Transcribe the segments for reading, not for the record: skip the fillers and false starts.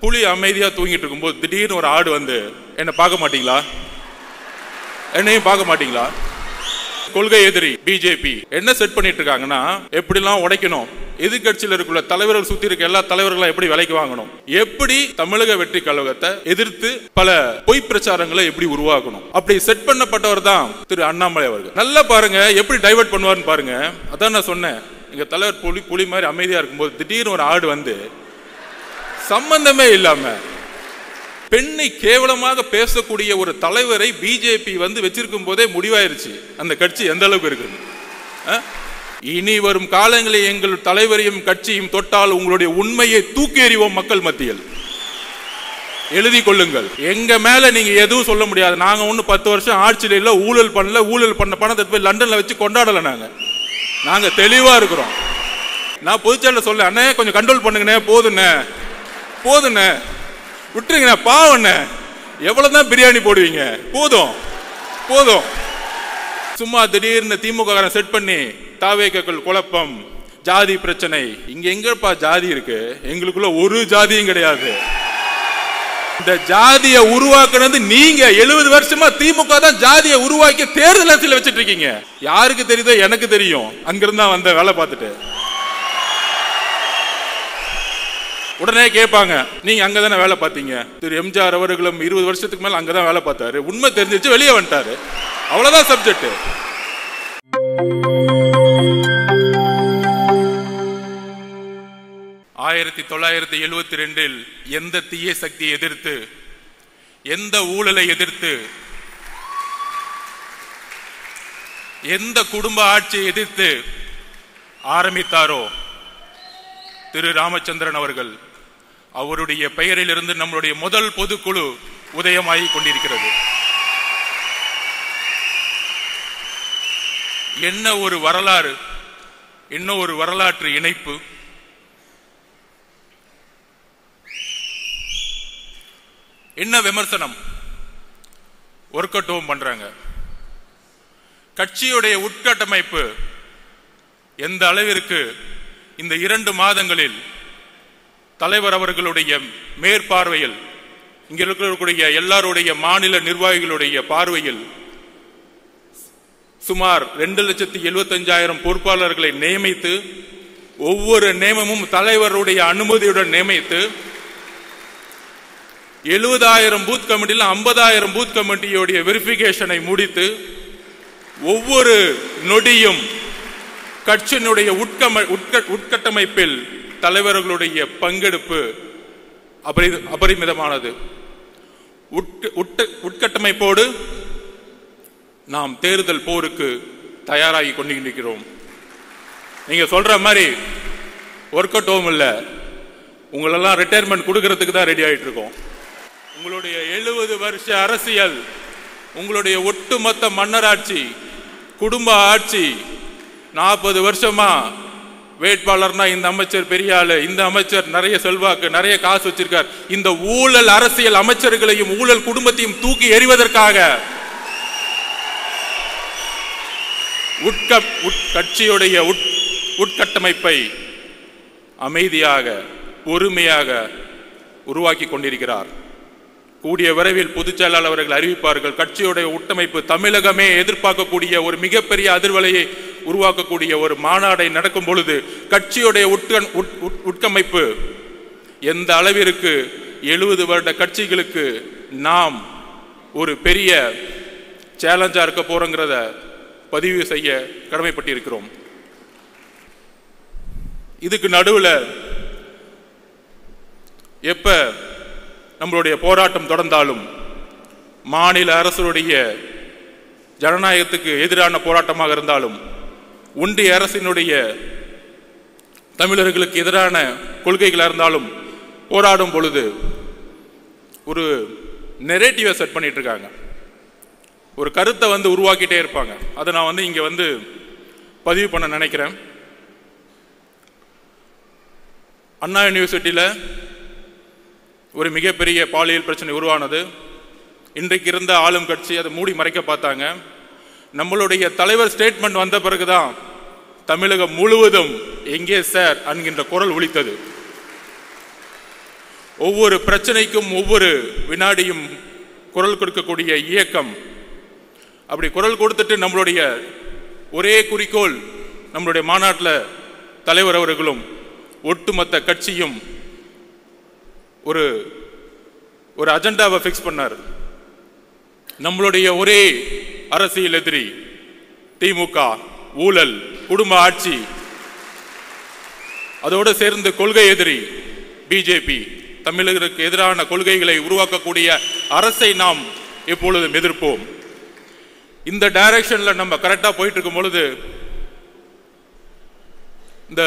புலி அமைதியா தூங்கிட்டு இருக்கும்போது திடீர்னு ஒரு ஆடு வந்து என்ன பார்க்க மாட்டீங்களா? என்னையும் பார்க்க மாட்டீங்களா? கொள்கை எதிரி பிஜேபி என்ன செட் பண்ணிட்டு இருக்காங்கன்னா, எப்படிலாம் உடைக்கணும், எதிர்கட்சியில் இருக்கிற தலைவர்கள் சுத்தி இருக்க எல்லா தலைவர்களும் எப்படி விலைக்கு வாங்கணும், எப்படி தமிழக வெற்றி கழகத்தை எதிர்த்து பல பொய் பிரச்சாரங்களை எப்படி உருவாக்கணும், அப்படி செட் பண்ணப்பட்டவர் தான் திரு அண்ணாமலை அவர்கள். நல்லா பாருங்க எப்படி டைவர்ட் பண்ணுவார்னு பாருங்க. அதான் நான் சொன்னேன், எங்க தலைவர் புலி மாதிரி அமைதியா இருக்கும்போது திடீர்னு ஒரு ஆடு வந்து சம்பந்தமே இல்லாம பெண்ணை கேவலமாக பேசக்கூடிய ஒரு தலைவரை பிஜேபி வந்து வச்சிருக்கும் போதே முடிவாயிருச்சு அந்த கட்சி எந்த அளவுக்கு இருக்குது. இனி வரும் காலங்களில் எங்கள் தலைவரையும் கட்சியும் தொட்டால் உங்களுடைய உண்மையை தூக்கி எறிவோம் மக்கள் மத்தியில். எழுதி கொள்ளுங்கள். எங்க மேல நீங்க எதுவும் சொல்ல முடியாது. நாங்க ஒன்னும் 10 வருஷம் ஆட்சியில இல்ல, ஊழல் பண்ணல. ஊழல் பண்ண பணத்தை போய் லண்டன்ல வச்சு கொண்டாடல. நாங்க தெளிவா இருக்கிறோம். நான் பொதுச்செயலாளர் சொல்ல, அண்ணே கொஞ்சம் கண்ட்ரோல் பண்ணுங்கண்ணே, போதுண்ணே விட்டுருங்கண்ணே, பாவண்ணே, எவ்வளவுதான் பிரியாணி போடுவீங்க, போதும். சும்மா திடீர்னு திமுக செட் பண்ணி தாவேக்கள் குழப்பம், ஜாதி பிரச்சனை. இங்க எங்கப்பா ஜாதி இருக்கு? எங்களுக்குள்ள ஒரு ஜாதியும் கிடையாது. இந்த ஜாதியை உருவாக்குனது நீங்க. 70 வருஷமா திமுக தான் ஜாதியை உருவாக்கி தேர்தல் அரசியல் வச்சிட்டு இருக்கீங்க. யாருக்கு தெரியுதோ எனக்கு தெரியும். அங்கிருந்தா வந்த வேலை பார்த்துட்டு உடனே கேட்பாங்க, நீங்க அங்கதானே வேலை பார்த்தீங்க. திரு எம்ஜிஆர் அவர்களும் 20 வருஷத்துக்கு மேல அங்கதான் வேலை பார்த்தாரு. உண்மை தெரிஞ்சிச்சு, வெளியே வந்துட்டாரு. அவ்வளவுதான் சப்ஜெக்ட். ஆயிரத்தி 1972 எந்த தீய சக்தியை எதிர்த்து, எந்த ஊழலை எதிர்த்து, எந்த குடும்ப ஆட்சியை எதிர்த்து ஆரம்பித்தாரோ திரு ராமச்சந்திரன் அவர்கள், அவருடைய பெயரிலிருந்து நம்மளுடைய முதல் பொதுக்குழு உதயமாகி கொண்டிருக்கிறது. என்ன ஒரு வரலாறு, என்ன ஒரு வரலாற்று இணைப்பு. என்ன விமர்சனம், ஒர்க் அவுட் ஹோம் பண்றாங்க. கட்சியுடைய உட்கட்டமைப்பு எந்த அளவிற்கு இந்த 2 மாதங்களில் தலைவர் அவர்களுடைய மேற்பார்வையில், இங்க இருக்கக்கூடிய எல்லாருடைய மாநில நிர்வாகிகளுடைய பார்வையில் சுமார் 2,75,000 பொறுப்பாளர்களை நியமித்து, ஒவ்வொரு நியமமும் தலைவருடைய அனுமதியுடன் நியமித்து, 70,000 பூத் கமிட்டியில் 50,000 பூத் கமிட்டியுடைய வெரிபிகேஷனை முடித்து, ஒவ்வொரு நொடியும் கட்சியினுடைய உட்கட்டமைப்பில் தலைவர்களுடைய பங்கெடுப்பு அபரிமிதமானது. உட்கட்டமைப்போடு நாம் தேர்தல் போருக்கு தயாராகி கொண்டிருக்கிறோம். நீங்க சொல்ற மாதிரி ஒர்க் அவுட் ஹோம் இல்ல, உங்களெல்லாம் ரிட்டையர்மெண்ட் கொடுக்கறதுக்கு தான் ரெடி ஆயிட்டு இருக்கோம். உங்களுடைய 70 வருஷ அரசியல், உங்களுடைய ஒட்டுமொத்த மன்னராட்சி, குடும்ப ஆட்சி, 40 வருஷமா வேட்பாளர்னா இந்த அமைச்சர் பெரிய ஆளு, இந்த அமைச்சர் நிறைய செல்வாக்கு, நிறைய காசு வச்சிருக்கார், இந்த ஊழல் அரசியல் அமைச்சர்களையும் ஊழல் குடும்பத்தையும் தூக்கி எறிவதற்காக கட்சியுடைய உட்கட்டமைப்பை அமைதியாக பொறுமையாக உருவாக்கி கொண்டிருக்கிறார். கூடிய விரைவில் பொதுச் செயலாளர் அவர்கள் அறிவிப்பார்கள். கட்சியுடைய உட்டமைப்பு தமிழகமே எதிர்பார்க்கக்கூடிய ஒரு மிகப்பெரிய அதிர்வலையை உருவாக்கக்கூடிய ஒரு மாநாடை நடக்கும் பொழுது கட்சியுடைய உட்கமைப்பு எந்த அளவிற்கு 70 வருட கட்சிகளுக்கு நாம் ஒரு பெரிய சேலஞ்சா இருக்க போறோங்கிறத பதிவு செய்ய கடமைப்பட்டிருக்கிறோம். இதுக்கு நடுவில் எப்ப நம்மளுடைய போராட்டம் தொடர்ந்தாலும், மாநில அரசுடைய ஜனநாயகத்துக்கு எதிரான போராட்டமாக இருந்தாலும், ஒன்றிய அரசினுடைய தமிழர்களுக்கு எதிரான கொள்கைகளாக இருந்தாலும், போராடும் பொழுது ஒரு நெரேட்டிவை செட் பண்ணிட்டு இருக்காங்க. ஒரு கருத்தை உருவாக்கிட்டே இருப்பாங்க. அதை நான் இங்க பதிவு பண்ண நினைக்கிறேன். அண்ணா யூனிவர்சிட்டியில் ஒரு மிகப்பெரிய பாலியல் பிரச்சனை உருவானது. இன்றைக்கு இருந்த ஆளும் கட்சி அதை மூடி மறைக்க பார்த்தாங்க. நம்மளுடைய தலைவர் ஸ்டேட்மெண்ட் வந்த பிறகுதான் தமிழகம் முழுவதும் எங்கே சார் என்கின்ற குரல் ஒலித்தது. ஒவ்வொரு பிரச்சனைக்கும் ஒவ்வொரு வினாடியும் குரல் கொடுக்கக்கூடிய இயக்கம். அப்படி குரல் கொடுத்துட்டு நம்மளுடைய ஒரே குறிக்கோள், நம்மளுடைய மாநாட்டில் தலைவர் அவர்களும் ஒட்டுமொத்த கட்சியும் ஒரு ஒரு அஜெண்டாவை ஃபிக்ஸ் பண்ணார். நம்மளுடைய ஒரே அரசியல் எதிரி திமுக, ஊழல், குடும்ப ஆட்சி, அதோடு சேர்ந்து கொள்கை எதிரி பிஜேபி, தமிழர்களுக்கு எதிரான கொள்கைகளை உருவாக்கக்கூடிய அரசை நாம் எப்பொழுதும் எதிர்ப்போம். இந்த டைரக்ஷன்ல நம்ம கரெக்டா போயிட்டு இருக்கும் பொழுது, இந்த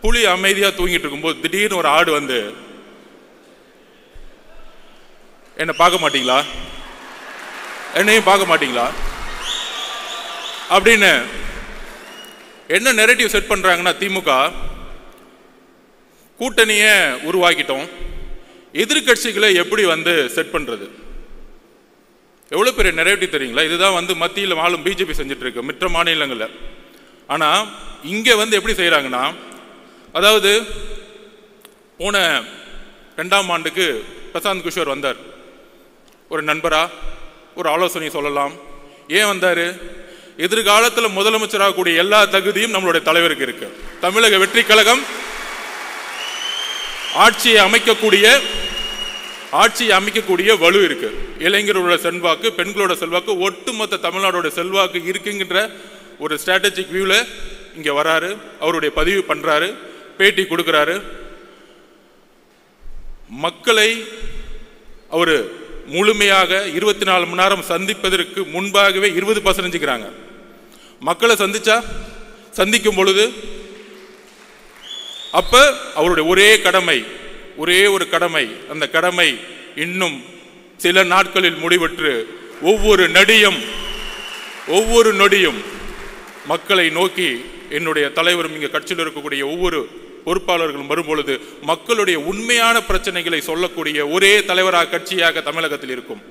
புலி அமைதியா தூங்கிட்டு இருக்கும்போது திடீர்னு ஒரு ஆடு வந்து, என்ன பார்க்க மாட்டீங்களா, என்னையும் பார்க்க மாட்டீங்களா அப்படின்னு என்ன நெரேட்டிவ் செட் பண்றாங்கன்னா, திமுக கூட்டணியை உருவாக்கிட்டோம், எதிர்கட்சிகளை எப்படி வந்து செட் பண்றது, எவ்வளவு பெரிய நெரேட்டிவ் தெரியுங்களா? இதுதான் வந்து மத்தியில் ஆளும் பிஜேபி செஞ்சுட்டு இருக்கு மற்ற மாநிலங்களில். ஆனா இங்க வந்து எப்படி செய்யறாங்கன்னா, அதாவது போன 2ஆம் ஆண்டுக்கு பிரசாந்த் கிஷோர் வந்தார், ஒரு நண்பரா ஒரு ஆலோசனை சொல்லலாம். ஏன் வந்தாரு? எதிர்காலத்தில் முதலமைச்சராக கூடிய எல்லா தகுதியும் நம்மளுடைய தலைவருக்கு இருக்கு. தமிழக வெற்றி கழகம் ஆட்சியை அமைக்கக்கூடிய வலு இருக்கு. இளைஞர்களோட செல்வாக்கு, பெண்களோட செல்வாக்கு, ஒட்டுமொத்த தமிழ்நாடோட செல்வாக்கு இருக்குங்கிற ஒரு ஸ்ட்ராட்டஜிக் வியூல இங்க வராரு. அவருடைய பதிவு பண்றாரு, பேட்டி கொடுக்கிறாரு. மக்களை அவரு முழுமையாக 24 மணி நேரம் சந்திப்பதற்கு முன்பாகவே 20% மக்களை சந்திக்கும் பொழுது அப்ப அவருடைய ஒரே ஒரு கடமை, அந்த கடமை இன்னும் சில நாட்களில் முடிவற்று ஒவ்வொரு நொடியும் மக்களை நோக்கி என்னுடைய தலைவரும் இங்க கட்சியில் இருக்கக்கூடிய ஒவ்வொரு பொறுப்பாளர்களும் வரும்பொழுது மக்களுடைய உண்மையான பிரச்சனைகளை சொல்லக்கூடிய ஒரே தலைவராக கட்சியாக தமிழகத்தில் இருக்கும்.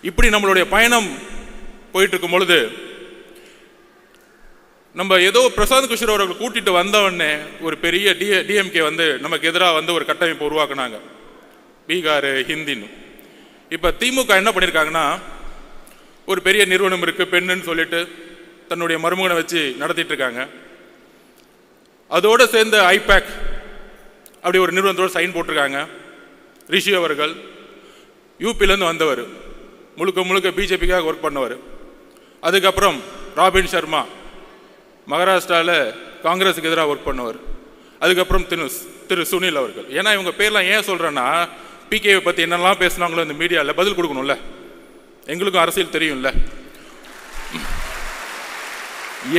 இப்படி நம்மளுடைய பயணம் போயிட்டு இருக்கும் பொழுது, நம்ம ஏதோ பிரசாந்த் கிஷோர் அவர்கள் கூட்டிட்டு வந்தவொடனே ஒரு பெரிய டிஎம்கே வந்து நமக்கு எதிராக வந்து ஒரு கட்டமைப்பு உருவாக்குனாங்க, பீகார் ஹிந்தின்னு. இப்ப திமுக என்ன பண்ணிருக்காங்கன்னா, ஒரு பெரிய நிறுவனம் இருக்கு பெண்ணுன்னு சொல்லிட்டு தன்னுடைய மருமகனை வச்சு நடத்திட்டு இருக்காங்க. அதோட சேர்ந்து ஐபேக் அப்படி ஒரு நிறுவனத்தோட சைன் போட்டிருக்காங்க. ரிஷி அவர்கள் யூபிலேருந்து வந்தவர், முழுக்க பிஜேபிக்காக ஒர்க் பண்ணவர். அதுக்கப்புறம் ராபின் சர்மா மகாராஷ்டிராவில் காங்கிரஸுக்கு எதிராக ஒர்க் பண்ணவர். அதுக்கப்புறம் திரு சுனில் அவர்கள். ஏன்னா இவங்க பேர்லாம் ஏன் சொல்றேன்னா, பிகேவை பத்தி என்னெல்லாம் பேசினாங்களோ இந்த மீடியாவில் பதில் கொடுக்கணும்ல, எங்களுக்கும் அரசியல் தெரியும்ல.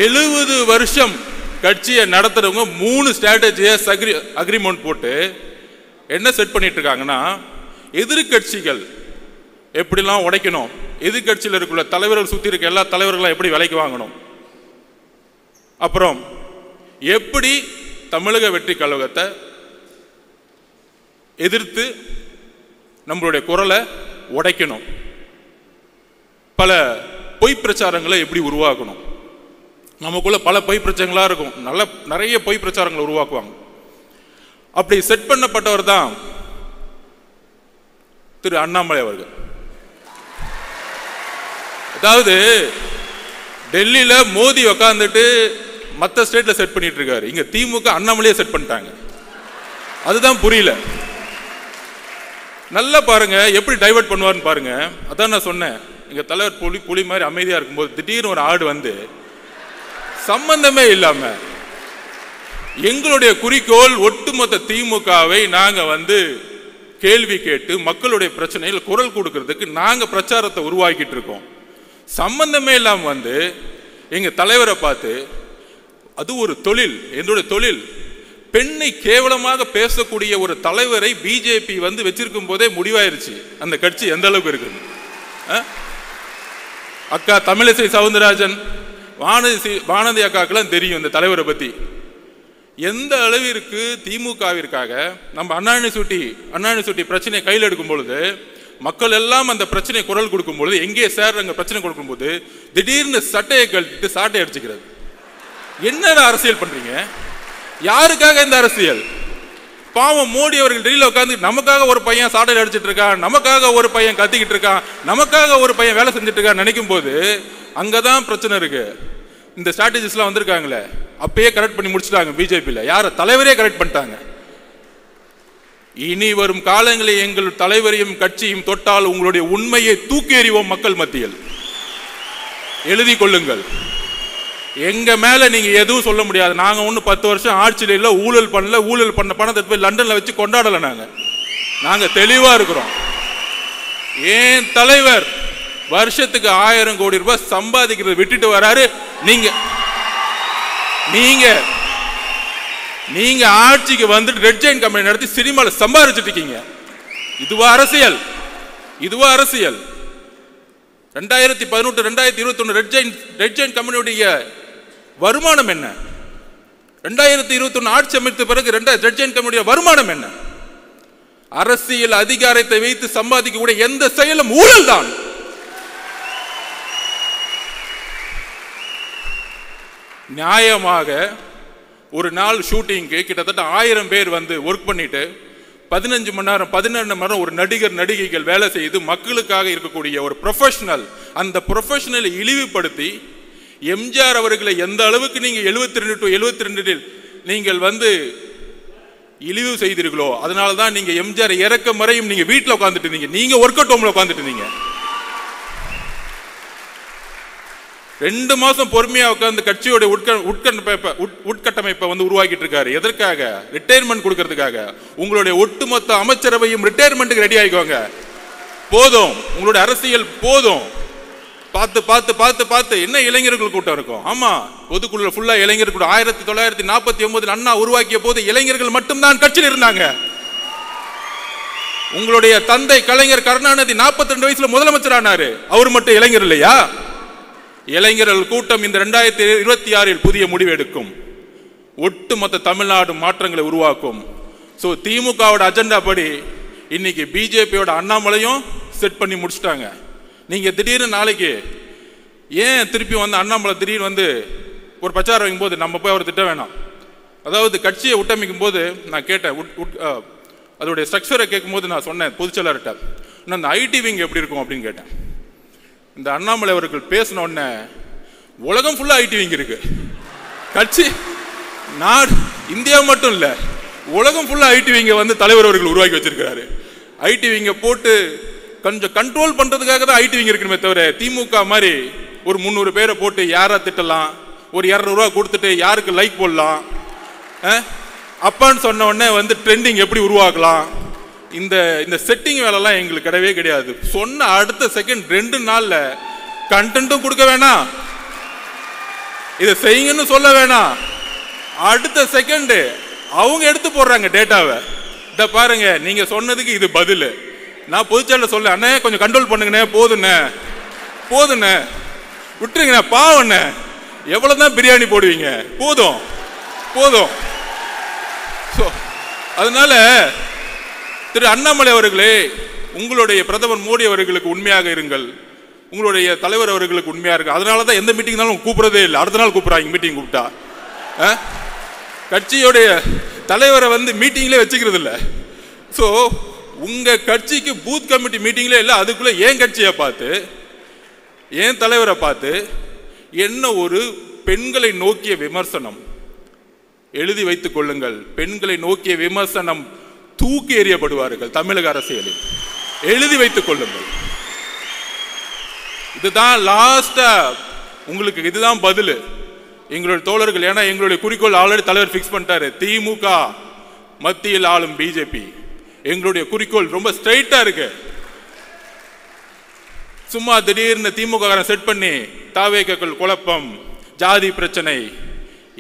70 வருஷம் கட்சியை நடத்துறவங்க 3 ஸ்ட்ராட்டஜிஸ் அக்ரிமெண்ட் போட்டு என்ன செட் பண்ணிட்டு இருக்காங்கன்னா, எதிர்கட்சிகள் எப்படிலாம் உடைக்கணும், எதிர்கட்சியில் இருக்கிற தலைவர்கள் சுற்றி இருக்க எல்லா தலைவர்களும் எப்படி விலைக்கு வாங்கணும், அப்புறம் எப்படி தமிழக வெற்றி கழகத்தை எதிர்த்து நம்மளுடைய குரலை உடைக்கணும், பல பொய் பிரச்சாரங்களை எப்படி உருவாக்கணும். நமக்குள்ள பல பொய் பிரச்சனைகளா இருக்கும், நிறைய பொய் பிரச்சாரங்களை உருவாக்குவாங்க. அப்படி செட் பண்ணப்பட்டவர் தான் திரு அண்ணாமலை அவர்கள். அதாவது டெல்லியில மோடி உட்கார்ந்துட்டு மற்ற ஸ்டேட்ல செட் பண்ணிட்டு இருக்காரு, இங்க திமுக அண்ணாமலையே செட் பண்ணிட்டாங்க. அதுதான் புரியல. நல்லா பாருங்க எப்படி டைவர்ட் பண்ணுவார்னு பாருங்க. அதான் நான் சொன்னேன், எங்க தலைவர் புலி மாதிரி அமைதியா இருக்கும்போது திடீர்னு ஒரு ஆடு வந்து சம்பந்தமே இல்லாம, எங்களுடைய குறிக்கோள் ஒட்டுமொத்த திமுகவை நாங்க வந்து கேள்வி கேட்டு மக்களுடைய பிரச்சனைகள் குரல் கொடுக்கிறதுக்கு நாங்க பிரச்சாரத்தை உருவாக்கிட்டு இருக்கோம். சம்பந்தமே இல்லாம வந்து எங்க தலைவரை பார்த்து, அது ஒரு தொழில், என்னுடைய தொழில், பெண்ணை கேவலமாக பேசக்கூடிய ஒரு தலைவரை பிஜேபி வந்து வச்சிருக்கும் போதே முடிவாயிருச்சு அந்த கட்சி எந்த அளவுக்கு இருக்குது. அக்கா தமிழிசை சவுந்தரராஜன், வானதி அக்காக்கெல்லாம் தெரியும் இந்த தலைவரை பத்தி. எந்த அளவிற்கு திமுகவிற்காக நம்ம அண்ணா யூனிவர்சிட்டி பிரச்சனையை கையில் எடுக்கும் பொழுது, மக்கள் எல்லாம் அந்த பிரச்சனை குரல் கொடுக்கும் பொழுது, எங்கே சார் அங்க பிரச்சனை கொடுக்கும் போது திடீர்னு சட்டையை கழட்டிட்டு சாட்டை அடிச்சுக்கிறது. என்ன அரசியல் பண்றீங்க? யாருக்காக இந்த அரசியல்? பாவம் மோடி அவர்கள் டெல்லியில் உட்காந்து நமக்காக ஒரு பையன் சாடையில் அடிச்சிட்டு இருக்கான், நமக்காக ஒரு பையன் கத்திக்கிட்டு இருக்கான், நமக்காக ஒரு பையன் வேலை செஞ்சுட்டு இருக்கான்னு நினைக்கும் போது அங்கதான் பிரச்சனை இருக்கு. இந்த ஸ்ட்ராட்டஜிஸ்லாம் வந்திருக்காங்களே அப்பயே கரெக்ட் பண்ணி முடிச்சுட்டாங்க. பிஜேபியில் யார தலைவரே கரெக்ட் பண்ணிட்டாங்க. இனி வரும் காலங்களில் எங்கள் தலைவரையும் கட்சியும் தொட்டால் உங்களுடைய உண்மையை தூக்கி எறிவோம் மக்கள் மத்தியில். எழுதி கொள்ளுங்கள். எங்க மேல நீங்க எதுவும் சொல்ல முடியாது. நாங்க ஒண்ணு 10 வருஷம் ஆட்சியில இல்ல, ஊழல் பண்ணல. ஊழல் பண்ண பணத்தை போய் லண்டன்ல வச்சு கொண்டாடல. நாங்க தெளிவா இருக்கிறோம். ஏன் தலைவர் வருஷத்துக்கு 1000 கோடி ரூபாய் சம்பாதிக்கிறத விட்டுட்டு வராரு. நீங்க ஆட்சிக்கு வந்துட்டு ரெட் ஜெயின் கம்பெனி நடத்தி சினிமால சம்பாதிச்சுட்டு இருக்கீங்க. இதுவா அரசியல்? இதுவா அரசியல்? 2018 2021 ரெட் ஜெயின் கம்பெனியுடைய வருமானம் என்ன? 2021 ஆட்சி அமைத்த பிறகு ரெட் ஜெயின் கம்பெனியுடைய வருமானம் என்ன? அரசியல் அதிகாரத்தை வைத்து சம்பாதிக்கக்கூடிய எந்த செயலும் ஊழல் தான். நியாயமாக ஒரு நாள் ஷூட்டிங்க்கு கிட்டத்தட்ட 1000 பேர் வந்து ஒர்க் பண்ணிட்டு 15 மணி நேரம் 12 மணி நேரம் ஒரு நடிகர் நடிகைகள் வேலை செய்து மக்களுக்காக இருக்கக்கூடிய ஒரு ப்ரொஃபஷனல், அந்த ப்ரொஃபஷனலை இழிவுபடுத்தி எம்ஜிஆர் அவர்களை எந்த அளவுக்கு நீங்க 72 to 72 நீங்கள் வந்து இழிவு செய்தீர்களோ அதனால தான் நீங்க எம்ஜிஆர் இறக்க மறையும் நீங்க வீட்டில் உட்காந்துட்டு இருந்தீங்க. நீங்க ஒர்க் அவுட் ஹோம்ல உட்காந்துட்டு இருந்தீங்க. 2 மாசம் பொறுமையா உட்கார்ந்து கட்சியோட உட்கட்டமைப்பை வந்து உருவாக்கிட்டு இருக்காரு. எதற்காக? ரிட்டையர்மெண்ட் கொடுக்கறதுக்காக. உங்களுடைய ஒட்டுமொத்த அமைச்சரவையும் ரிட்டையர்மெண்ட்டுக்கு ரெடி ஆகிக்கோங்க. போதும், உங்களுடைய அரசியல் போதும். பார்த்து பார்த்து பார்த்து பார்த்து என்ன இளைஞர்கள் கூட்டம் இருக்கும். ஆமா, பொதுக்குழு ஃபுல்லா இளைஞர் கூட்டம். 1949 அண்ணா உருவாக்கிய போது இளைஞர்கள் மட்டும்தான் கட்சியில் இருந்தாங்க. உங்களுடைய தந்தை கலைஞர் கருணாநிதி 42 வயசுல முதலமைச்சர் ஆனாரு. அவர் மட்டும் இளைஞர் இல்லையா? இளைஞர்கள் கூட்டம் இந்த 2026 புதிய முடிவு எடுக்கும். ஒட்டுமொத்த தமிழ்நாடு மாற்றங்களை உருவாக்கும். ஸோ திமுகவோட அஜெண்டா படி இன்னைக்கு பிஜேபியோட அண்ணாமலையும் செட் பண்ணி முடிச்சுட்டாங்க. நீங்க திடீர்னு நாளைக்கு ஏன் திருப்பி வந்து அண்ணாமலை திடீர்னு வந்து ஒரு பிரச்சாரம் வைக்கும் போது நம்ம போய் அவர் திட்ட வேணாம். அதாவது கட்சியை உட்டமைக்கும் போது நான் கேட்டேன், அதோடைய ஸ்ட்ரக்சரை கேட்கும் போது நான் சொன்னேன் பொதுச்செயலாளர்கிட்ட, நான் இந்த ஐடி விங் எப்படி இருக்கும் அப்படின்னு கேட்டேன். இந்த அண்ணாமலை அவர்கள் பேசின உடனே உலகம் ஃபுல்லா ஐடி விங் இருக்கு. கட்சி நாடு இந்தியா மட்டும் இல்ல, உலகம் ஃபுல்லா ஐடி விங்க வந்து தலைவர் அவர்கள் உருவாக்கி வச்சிருக்கிறாரு. ஐடி விங்க போட்டு கொஞ்சம் கண்ட்ரோல் பண்றதுக்காக தான் ஐடி விங் இருக்குமே தவிர திமுக மாதிரி ஒரு 300 பேரை போட்டு யாரா திட்டலாம், ஒரு 200 ரூபா கொடுத்துட்டு யாருக்கு லைக் போடலாம், அப்பான்னு சொன்ன உடனே வந்து ட்ரெண்டிங் எப்படி உருவாக்கலாம், இந்த செட்டிங் வேலைலாம் எங்களுக்கு கிடையவே கிடையாது. சொன்ன அடுத்த செகண்ட் 2 நாள்ல கண்டென்ட்டும் கொடுக்க வேணாம், இதை செய்யுங்கன்னு சொல்ல வேணாம், அடுத்த செகண்ட் அவங்க எடுத்து போடுறாங்க டேட்டாவை. இத பாருங்க, நீங்க சொன்னதுக்கு இது பதில். நான் பொதுச்செயலாளர் சொல்ல, அண்ணே கொஞ்சம் கண்ட்ரோல் பண்ணுங்கண்ணே, போதுண்ணே விட்டுருங்கண்ணே, பாவண்ணே எவ்வளவுதான் பிரியாணி போடுவீங்க, போதும். அதனால திரு அண்ணாமலை அவர்களே, உங்களுடைய பிரதமர் மோடி அவர்களுக்கு உண்மையாக இருங்கள், உங்களுடைய தலைவர் அவர்களுக்கு உண்மையா இருக்கு. அதனாலதான் எந்த மீட்டிங்னாலும் கூப்பிடறதே இல்லை, அடுத்த நாள் கூப்பிடுறாங்க மீட்டிங் கூப்பிட்டா. கட்சியோடைய தலைவரை வந்து மீட்டிங்லேயே வச்சுக்கிறது இல்லை. ஸோ உங்க கட்சிக்கு பூத் கமிட்டி மீட்டிங்லேயே இல்லை, அதுக்குள்ள ஏன் கட்சியை பார்த்து ஏன் தலைவரை பார்த்து என்ன ஒரு பெண்களை நோக்கிய விமர்சனம். எழுதி வைத்துக் கொள்ளுங்கள், பெண்களை நோக்கிய விமர்சனம் தூக்கி எறியப்படுவார்கள் தமிழக அரசியலில். எழுதி வைத்துக் கொள்ளுங்கள். இதுதான் லாஸ்டா உங்களுக்கு, இதுதான் பதில் எங்களுடைய தோழர்கள். ஏன்னா எங்களுடைய குறிக்கோள் ஆல்ரெடி தலைவர் பிக்ஸ் பண்ணிட்டாரு, திமுக மத்தியில் ஆளும் பிஜேபி. எங்களுடைய குறிக்கோள் ரொம்ப ஸ்ட்ரைட்டா இருக்கு. சும்மா திடீர்னு திமுக செட் பண்ணி தாவேக்கள் குழப்பம், ஜாதி பிரச்சனை.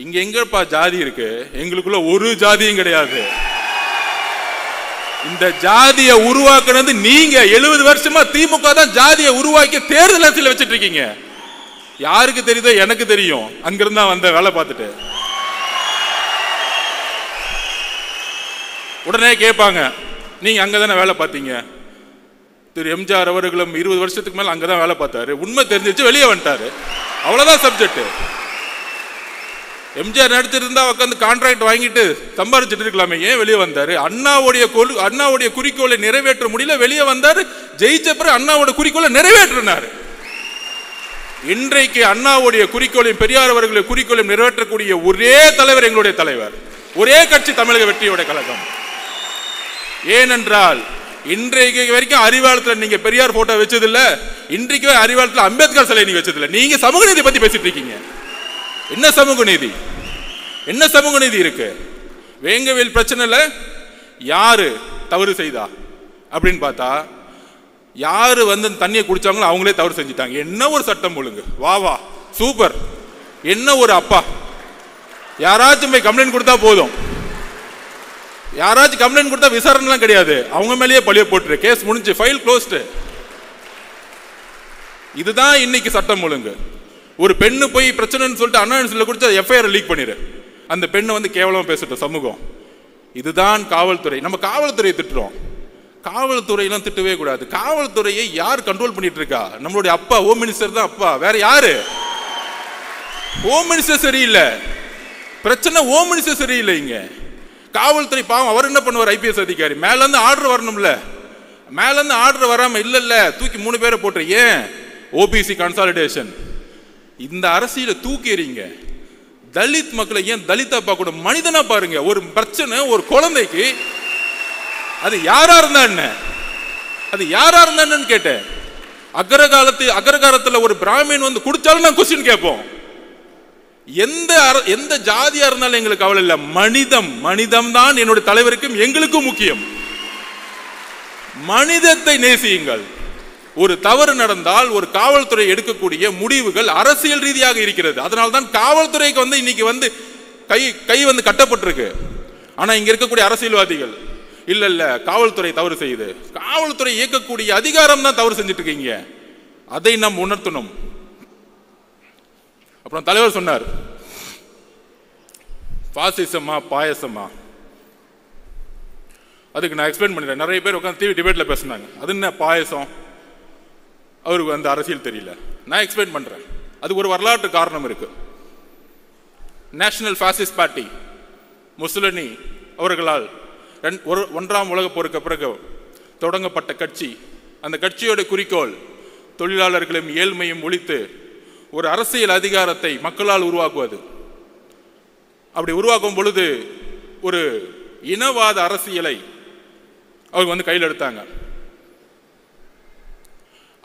இங்க எங்கப்பா ஜாதி இருக்கு? எங்களுக்குள்ள ஒரு ஜாதியும் கிடையாது. இந்த ஜாதியை உருவாக்குனது நீங்க. 70 வருஷமா திமுக தான் ஜாதியை உருவாக்கி தேர்தல் அரசியல் வச்சிட்டு இருக்கீங்க. யாருக்கு தெரியுதோ எனக்கு தெரியும், அங்கிருந்தா வந்த வேலை பார்த்துட்டு. உடனே கேட்பாங்க, நீங்க அங்கதானே வேலை பார்த்தீங்க? திரு எம்ஜிஆர் அவர்களும் 20 வருஷத்துக்கு மேல அங்கதான் வேலை பார்த்தாரு, உண்மை தெரிஞ்சிச்சு வெளியே வந்துட்டாரு, அவ்வளவுதான் சப்ஜெக்ட். எம்ஜிஆர் நடிச்சிருந்தா உட்காந்து கான்ட்ராக்ட் வாங்கிட்டு சம்பாரிச்சிட்டு இருக்கலாமே, ஏன் வெளியே வந்தாரு? அண்ணாவுடைய குறிக்கோளை நிறைவேற்ற முடியல, வெளியே வந்தாரு. ஜெயிச்ச பிறகு அண்ணாவோட குறிக்கோளை நிறைவேற்றினார். இன்றைக்கு அண்ணாவுடைய குறிக்கோளையும் பெரியார் அவர்களுடைய குறிக்கோளையும் நிறைவேற்றக்கூடிய ஒரே தலைவர் எங்களுடைய தலைவர், ஒரே கட்சி தமிழக வெற்றியோட கழகம். ஏனென்றால் இன்றைக்கு வரைக்கும் அறிவாலயத்தில் நீங்க பெரியார் போட்டோ வச்சதில்ல, இன்றைக்கு அறிவாலயத்தில் அம்பேத்கர் சிலை நீங்க வச்சதில்லை. நீங்க சமூக நீதி பத்தி பேசிட்டு இருக்கீங்க. என்ன சமூக நீதி? என்ன சமூக நீதி இருக்கு? வேங்கவேல் பிரச்சனைல யாரு தவறு செய்தா அப்படின்னு பார்த்தா, யாரு வந்து தண்ணியை குடிச்சாங்களோ அவங்களே தவறு செஞ்சுட்டாங்க. என்ன ஒரு சட்டம் ஒழுங்கு, வா வா சூப்பர். என்ன ஒரு அப்பா, யாராச்சும் போய் கம்ப்ளைண்ட் கொடுத்தா போதும், யாராச்சும் கம்ப்ளைண்ட் கொடுத்தா விசாரணைலாம் கிடையாது, அவங்க மேலேயே பழிய போட்டுரு, கேஸ் முடிஞ்சு, ஃபைல் க்ளோஸ்டு. இதுதான் இன்னைக்கு சட்டம் ஒழுங்கு. ஒரு பெண்ணு போய் பிரச்சனைன்னு சொல்லிட்டு அண்ணா குடிச்சு எஃப்ஐஆர் லீக் பண்ணிடு, அந்த பெண்ணை வந்து கேவலமா பேசட்டும் சமூகம். இதுதான் காவல்துறை. நம்ம காவல்துறையை திட்டுறோம், காவல்துறையெல்லாம் திட்டவே கூடாது. காவல்துறையை யார் கண்ட்ரோல் பண்ணிட்டு இருக்கா? நம்மளுடைய அப்பா ஹோம் மினிஸ்டர் தான் அப்பா, வேற யாரு? ஹோம் மினிஸ்டர் சரியில்லை, பிரச்சனை ஹோம் மினிஸ்டர் சரியில்லை. இங்க காவல்துறை பாவம், அவர் என்ன பண்ணுவார்? ஐபிஎஸ் அதிகாரி மேல இருந்து ஆர்டர் வரணும்ல, மேல இருந்து ஆர்டர் வராம இல்ல தூக்கி 3 பேரை போட்டு, ஏன்? OBC consolidation. இந்த அரசியலை தூக்கி எறிங்க. தலித் மக்களை ஏன் தலிதா பார்க்க கூட மனிதனா பாருங்க. ஒரு பிரச்சனை ஒரு குழந்தைக்கு, அது யாரா இருந்தா என்ன, அது யாரா இருந்தான்னு கேட்டேன். அக்ரகாரத்தில் ஒரு பிராமின் வந்து குடிச்சாலும் நான் கொஸ்டின் கேட்போம். எந்த ஜாதியா இருந்தாலும் எங்களுக்கு கவலை இல்லை. மனிதம் தான் என்னுடைய தலைவருக்கும் எங்களுக்கும் முக்கியம். மனிதத்தை நேசியுங்கள். ஒரு தவறு நடந்தால் ஒரு காவல்துறை எடுக்கக்கூடிய முடிவுகள் அரசியல் ரீதியாக இருக்கிறது. அதனால்தான் காவல்துறைக்கு வந்து இன்னைக்கு வந்து கை வந்து கட்டப்பட்டிருக்கு. ஆனா இங்க இருக்கக்கூடிய அரசியல்வாதிகள் இல்ல காவல்துறை தவறு செய்யுது, காவல்துறை இயக்கக்கூடிய அதிகாரம் தான் தவறு செஞ்சுட்டு இருக்கீங்க, அதை நாம் உணர்த்தணும். அப்புறம் தலைவர் சொன்னார், பாசிசமா பாயசமா? அதுக்கு நான் எக்ஸ்பிளைன் பண்ணிடுறேன். நிறைய பேர் உட்காந்து டிவி டிபேட்ல பேசினாங்க, அது என்ன பாயசம், அவருக்கு அந்த அரசியல் தெரியல. நான் எக்ஸ்பிளைன் பண்றேன். அதுக்கு ஒரு வரலாற்று காரணம் இருக்கு. நேஷனல் பாசிஸ்ட் பார்ட்டி முசோலினி அவர்களால் 1ஆம் உலக போருக்கு பிறகு தொடங்கப்பட்ட கட்சி. அந்த கட்சியோட குறிக்கோள் தொழிலாளர்களையும் ஏழ்மையும் ஒழித்து ஒரு அரசியல் அதிகாரத்தை மக்களால் உருவாக்குவது. அப்படி உருவாக்கும் பொழுது ஒரு இனவாத அரசியலை அவங்க வந்து கையில் எடுத்தாங்க.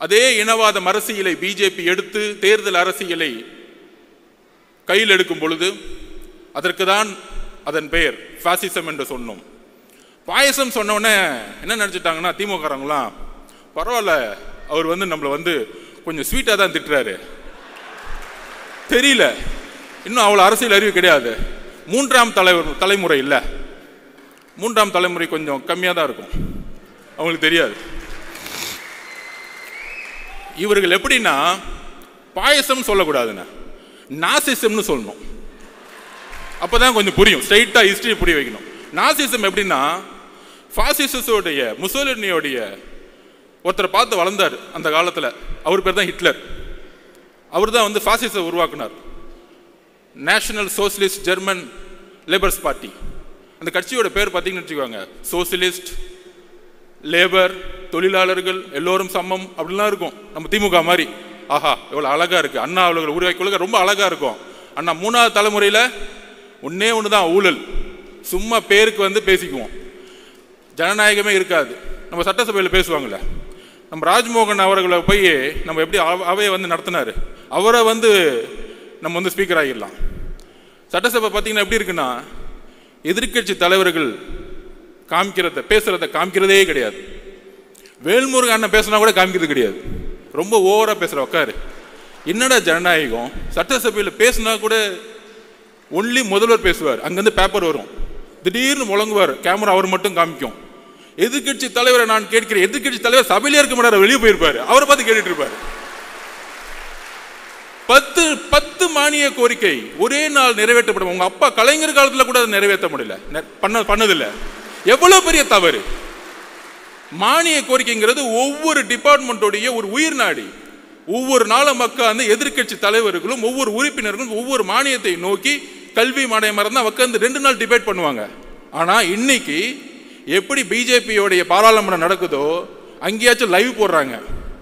அதே இனவாத அரசியலை பிஜேபி எடுத்து தேர்தல் அரசியலை கையில் எடுக்கும் பொழுது அதற்கு தான் அதன் பெயர் பாசிசம் என்று சொன்னோம். பாயசம் சொன்ன உடனே என்ன நினைச்சிட்டாங்கன்னா, திமுகலாம் பரவாயில்ல, அவர் வந்து நம்மளை வந்து கொஞ்சம் ஸ்வீட்டா தான் திட்டுறாரு, தெரியல, இன்னும் அவ்வளவு அரசியல் அறிவு கிடையாது, 3ஆம் தலைமுறை இல்லை, 3ஆம் தலைமுறை கொஞ்சம் கம்மியாக தான் இருக்கும், அவங்களுக்கு தெரியாது. இவர்கள் எப்படின்னா பாயசம் சொல்லக்கூடாதுன்னு நாசிசம்னு சொல்லணும், அப்பதான் கொஞ்சம் புரியும். ஸ்ட்ரைட்டா ஹிஸ்டரி புரிய வைக்கணும். நாசிசம் எப்படின்னா, பாசிசோடைய முசோலினியோடைய ஒருத்தரை பார்த்து வளர்ந்தார் அந்த காலத்தில், அவர் பேர் தான் ஹிட்லர். அவர் தான் வந்து பாசிசம் உருவாக்குனார். National socialist German labours party, அந்த கட்சியோட பேர் பார்த்தீங்கன்னு வச்சுக்கோங்க, சோசியலிஸ்ட், லேபர், தொழிலாளர்கள் எல்லோரும் சமம் அப்படிலாம் இருக்கும். நம்ம திமுக மாதிரி ஆஹா எவ்வளோ அழகா இருக்கு, அண்ணா அவர்கள் உருவாக்கி ரொம்ப அழகா இருக்கும். அண்ணா 3ஆவது தலைமுறையில் ஒன்னே ஒன்று தான் ஊழல், சும்மா பேருக்கு வந்து பேசிக்குவோம், ஜனநாயகமே இருக்காது. நம்ம சட்டசபையில் பேசுவாங்கள்ல, நம்ம ராஜ்மோகன் அவர்களை போய் நம்ம எப்படி அவையை வந்து நடத்தினாரு, அவரை வந்து நம்ம வந்து ஸ்பீக்கர் ஆகிடலாம். சட்டசபை பார்த்தீங்கன்னா எப்படி இருக்குன்னா, எதிர்கட்சி தலைவர்கள் பேசுறத காமிக்கிறதே கிடையாது. வேல்முருகன் அண்ணன் பேசினா கூட காமிக்கிறது கிடையாது, ரொம்ப ஓவரா பேசுற. உட்காரு, என்னடா ஜனநாயகம்? சட்டசபையில் பேசினா கூட ஒன்லி முதல்வர் பேசுவார், அங்கிருந்து பேப்பர் வரும், திடீர்னு முழங்குவார், கேமரா அவர் மட்டும் காமிக்கும். எதிர்கட்சி தலைவரை நான் கேட்கிறேன், எதிர்கட்சி தலைவர் சபையிலே இருக்க மாட்டார், வெளியே போயிருப்பாரு, அவரை பார்த்து கேட்டுட்டு இருப்பாரு. 10 மானிய கோரிக்கை ஒரே நாள் நிறைவேற்றப்படும். உங்க அப்பா கலைஞர் காலத்துல கூட நிறைவேற்ற முடியல, பண்ணதில்லை. எவ்வளவு பெரிய தவறு! மானிய கோரிக்கைங்கிறது ஒவ்வொரு டிபார்ட்மெண்டோடைய ஒரு உயிர் நாடி. ஒவ்வொரு நாளும் மக்கள் அந்த எதிர்கட்சி தலைவர்களும் ஒவ்வொரு உறுப்பினர்களும் ஒவ்வொரு மானியத்தை நோக்கி கல்வி மானியமாக இருந்தால் உட்காந்து 2 நாள் டிபேட் பண்ணுவாங்க. ஆனால் இன்னைக்கு எப்படி பிஜேபியோடைய பாராளுமன்றம் நடக்குதோ அங்கேயாச்சும் லைவ் போடுறாங்க,